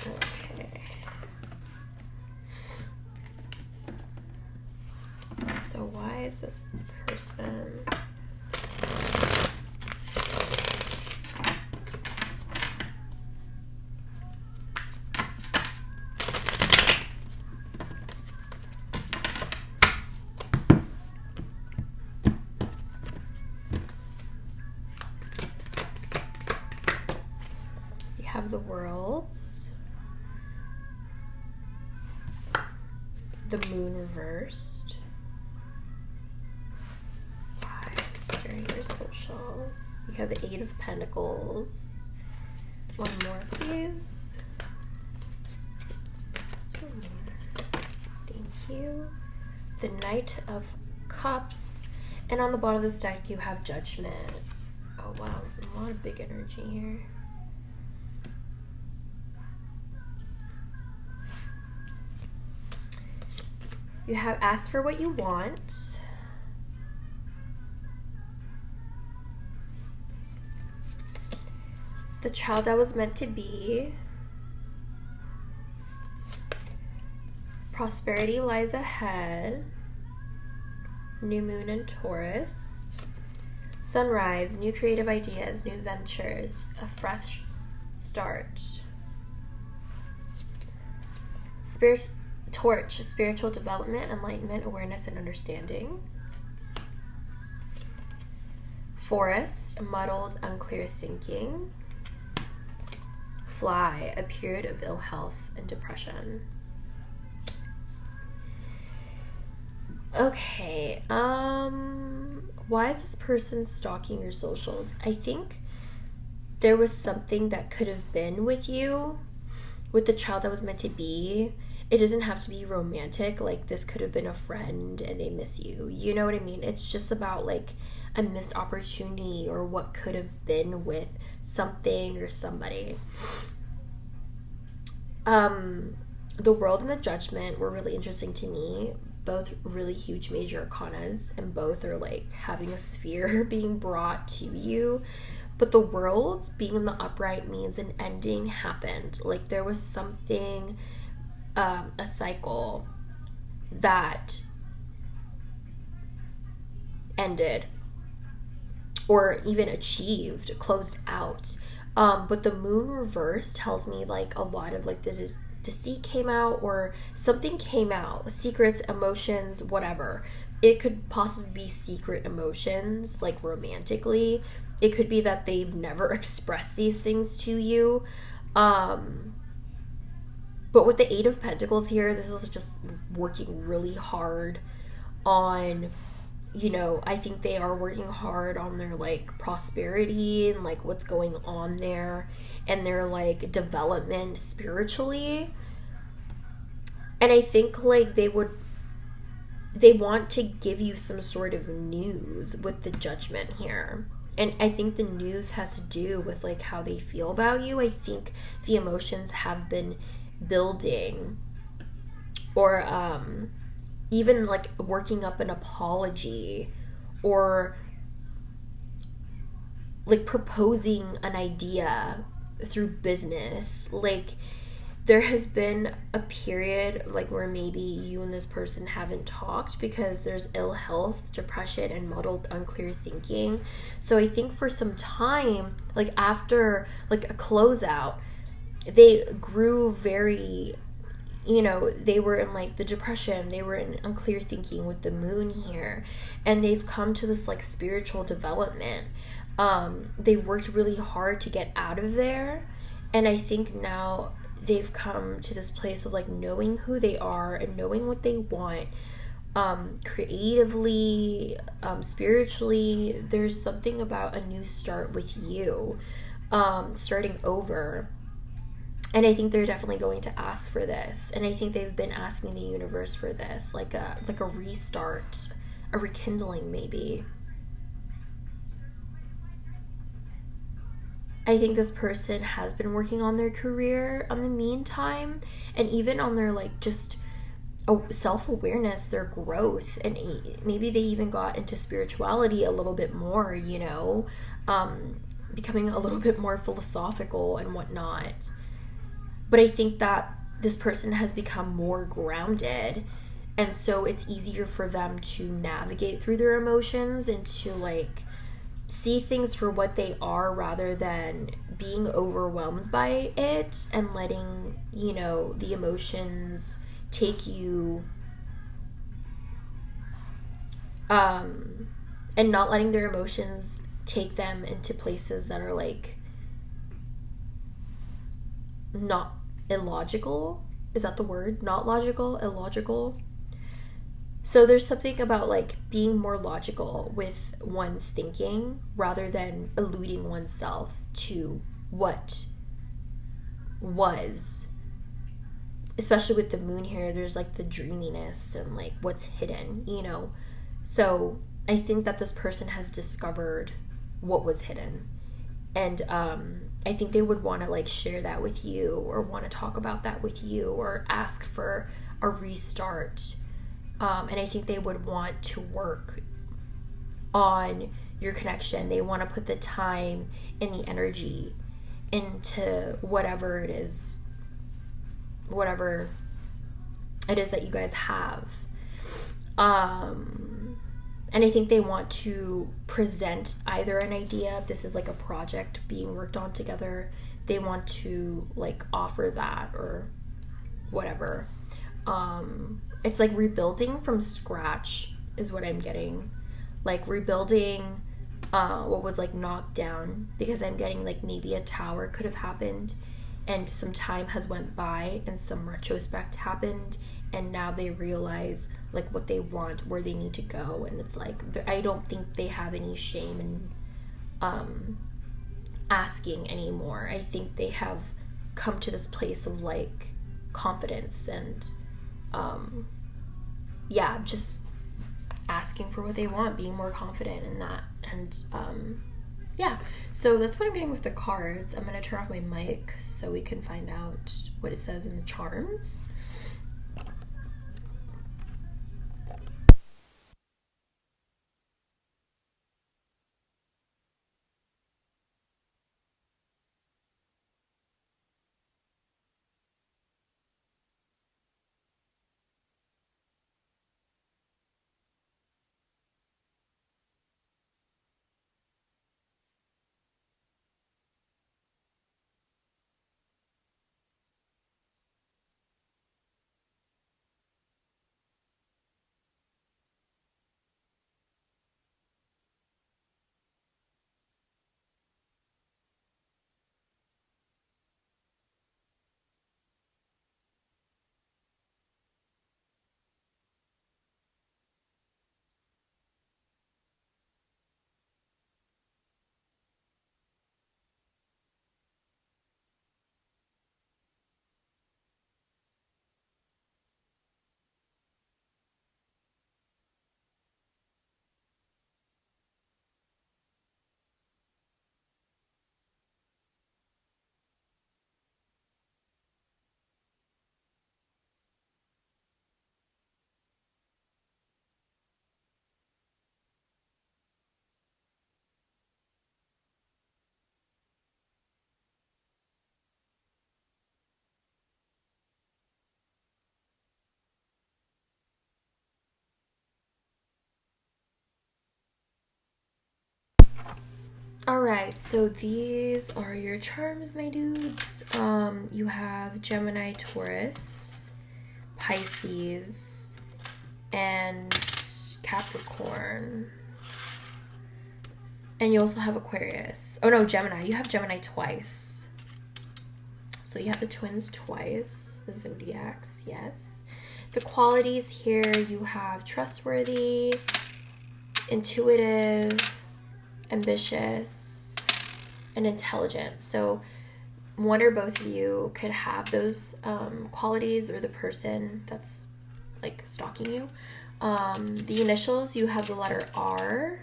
Okay. So why is this person... have the worlds, the moon reversed, stirring your socials. You have the 8 of Pentacles. One more, please. Just one more. Thank you. The Knight of Cups. And on the bottom of this deck, you have Judgment. Oh, wow. A lot of big energy here. You have asked for what you want. The child that was meant to be. Prosperity lies ahead. New moon in Taurus. Sunrise, new creative ideas, new ventures, a fresh start. Torch, spiritual development, enlightenment, awareness, and understanding. Forest, muddled, unclear thinking. Fly, a period of ill health and depression. Okay, why is this person stalking your socials? I think there was something that could have been with you, with the child that was meant to be. It doesn't have to be romantic. Like, this could have been a friend and they miss you. You know what I mean? It's just about, like, a missed opportunity or what could have been with something or somebody. The World and the Judgment were really interesting to me. Both really huge major arcanas, and both are, like, having a sphere being brought to you. But the World being in the upright means an ending happened. Like, there was something... a cycle that ended or even achieved, closed out. But the moon reverse tells me like a lot of like this is deceit came out or something came out, secrets, emotions, whatever. It could possibly be secret emotions, like romantically. It could be that they've never expressed these things to you. But with the 8 of Pentacles here, this is just working really hard on, you know, I think they are working hard on their, like, prosperity and, like, what's going on there and their, like, development spiritually. And I think, like, they want to give you some sort of news with the Judgment here. And I think the news has to do with, like, how they feel about you. I think the emotions have been building or even like working up an apology or like proposing an idea through business. Like there has been a period like where maybe you and this person haven't talked because there's ill health, depression, and muddled, unclear thinking. So I think for some time, like after like a closeout, they grew very, you know, they were in like the depression, they were in unclear thinking with the moon here, and they've come to this like spiritual development. They've worked really hard to get out of there, and I think now they've come to this place of like knowing who they are and knowing what they want, creatively, spiritually. There's something about a new start with you, starting over. And I think they're definitely going to ask for this. And I think they've been asking the universe for this, like a restart, a rekindling maybe. I think this person has been working on their career in the meantime, and even on their like just self-awareness, their growth, and maybe they even got into spirituality a little bit more, you know, becoming a little bit more philosophical and whatnot. But I think that this person has become more grounded, and so it's easier for them to navigate through their emotions and to like see things for what they are rather than being overwhelmed by it and letting, you know, the emotions take you and not letting their emotions take them into places that are like not illogical. Is that the word? Not logical, illogical. So there's something about like being more logical with one's thinking rather than eluding oneself to what was. Especially with the moon here, there's like the dreaminess and like what's hidden, you know. So I think that this person has discovered what was hidden. And I think they would want to like share that with you, or want to talk about that with you, or ask for a restart. And I think they would want to work on your connection. They want to put the time and the energy into whatever it is that you guys have. And I think they want to present either an idea, if this is like a project being worked on together, they want to like offer that or whatever. It's like rebuilding from scratch is what I'm getting. Like rebuilding what was like knocked down, because I'm getting like maybe a tower could have happened and some time has went by and some retrospect happened, and now they realize like what they want, where they need to go, and it's like I don't think they have any shame in asking anymore. I think they have come to this place of like confidence and just asking for what they want, being more confident in that. And so that's what I'm getting with the cards. I'm going to turn off my mic so we can find out what it says in the charms. Alright, so these are your charms, my dudes. You have Gemini, Taurus, Pisces, and Capricorn. And you also have Aquarius. Oh no, Gemini. You have Gemini twice. So you have the twins twice. The zodiacs, yes. The qualities here, you have trustworthy, intuitive, ambitious, and intelligent. So one or both of you could have those qualities, or the person that's like stalking you. The initials, you have the letter R,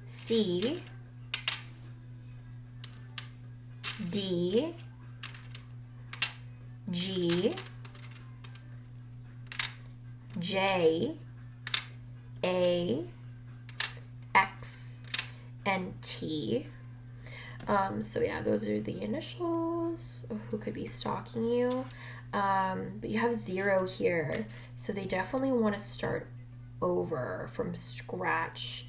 C, D, G, J, A, X, and T. So yeah, those are the initials of who could be stalking you. But you have 0 here, so they definitely want to start over from scratch.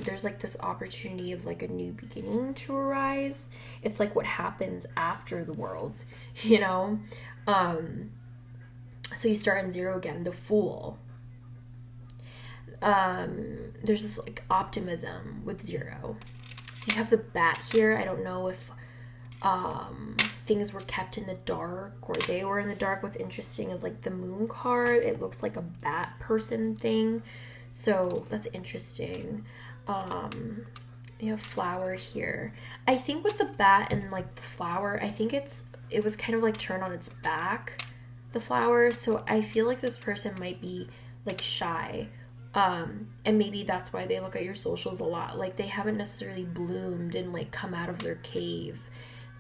There's like this opportunity of like a new beginning to arise. It's like what happens after the world, you know? So you start in 0 again, the Fool. There's this like optimism with 0. You have the Bat here. I don't know if things were kept in the dark or they were in the dark. What's interesting is like the Moon card, it looks like a bat person thing, so that's interesting. You have Flower here. I think with the bat and like the flower, I think it was kind of like turned on its back, the flower, so I feel like this person might be like shy. And maybe that's why they look at your socials a lot. Like they haven't necessarily bloomed and like come out of their cave.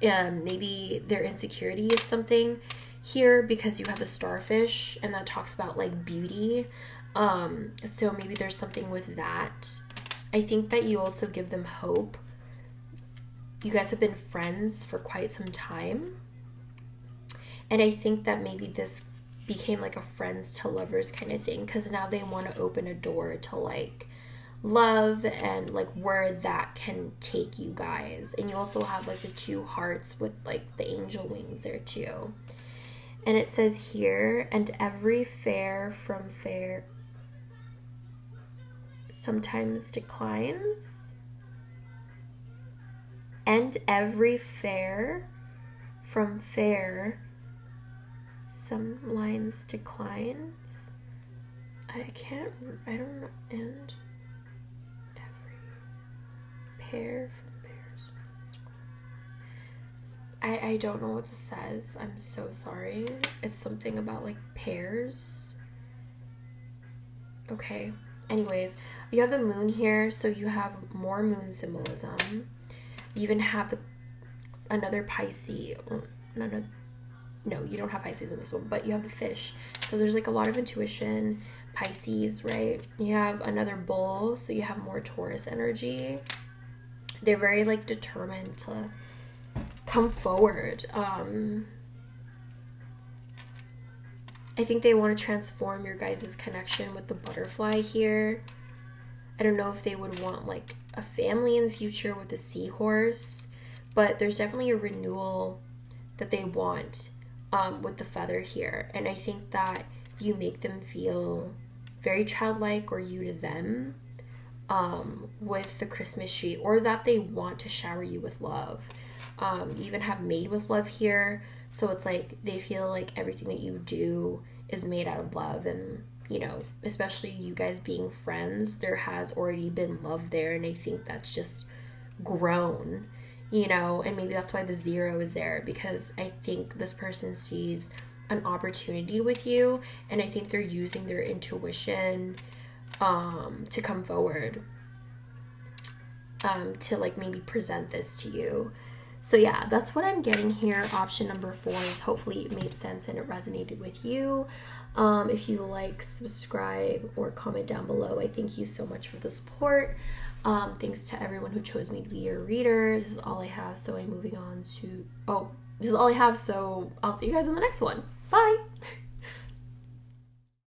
Maybe their insecurity is something here because you have the starfish and that talks about like beauty. So maybe there's something with that. I think that you also give them hope. You guys have been friends for quite some time. And I think that maybe this became like a friends to lovers kind of thing, because now they want to open a door to like love and like where that can take you guys. And you also have like the 2 hearts with like the angel wings there too. And it says here, and every fair from fair sometimes declines, and every fair from fair some lines declines. I don't know. And every pair from pairs. I don't know what this says. I'm so sorry. It's something about like pairs. Okay. Anyways, you have the Moon here, so you have more moon symbolism. You even have another Pisces. No, you don't have Pisces in this one, but you have the fish. So there's like a lot of intuition. Pisces, right? You have another bull, so you have more Taurus energy. They're very like determined to come forward. I think they want to transform your guys' connection with the butterfly here. I don't know if they would want like a family in the future with a seahorse, but there's definitely a renewal that they want with the feather here. And I think that you make them feel very childlike, or you to them, with the Christmas tree, or that they want to shower you with love. You even have made with love here, so it's like they feel like everything that you do is made out of love. And you know, especially you guys being friends, there has already been love there, and I think that's just grown, you know. And maybe that's why the 0 is there, because I think this person sees an opportunity with you, and I think they're using their intuition to come forward, to like maybe present this to you. So yeah, that's what I'm getting here. Option number 4 is hopefully it made sense and it resonated with you. If you like, subscribe, or comment down below. I thank you so much for the support. Thanks to everyone who chose me to be your reader. This is all I have, so I'm moving on to... this is all I have, so I'll see you guys in the next one. Bye!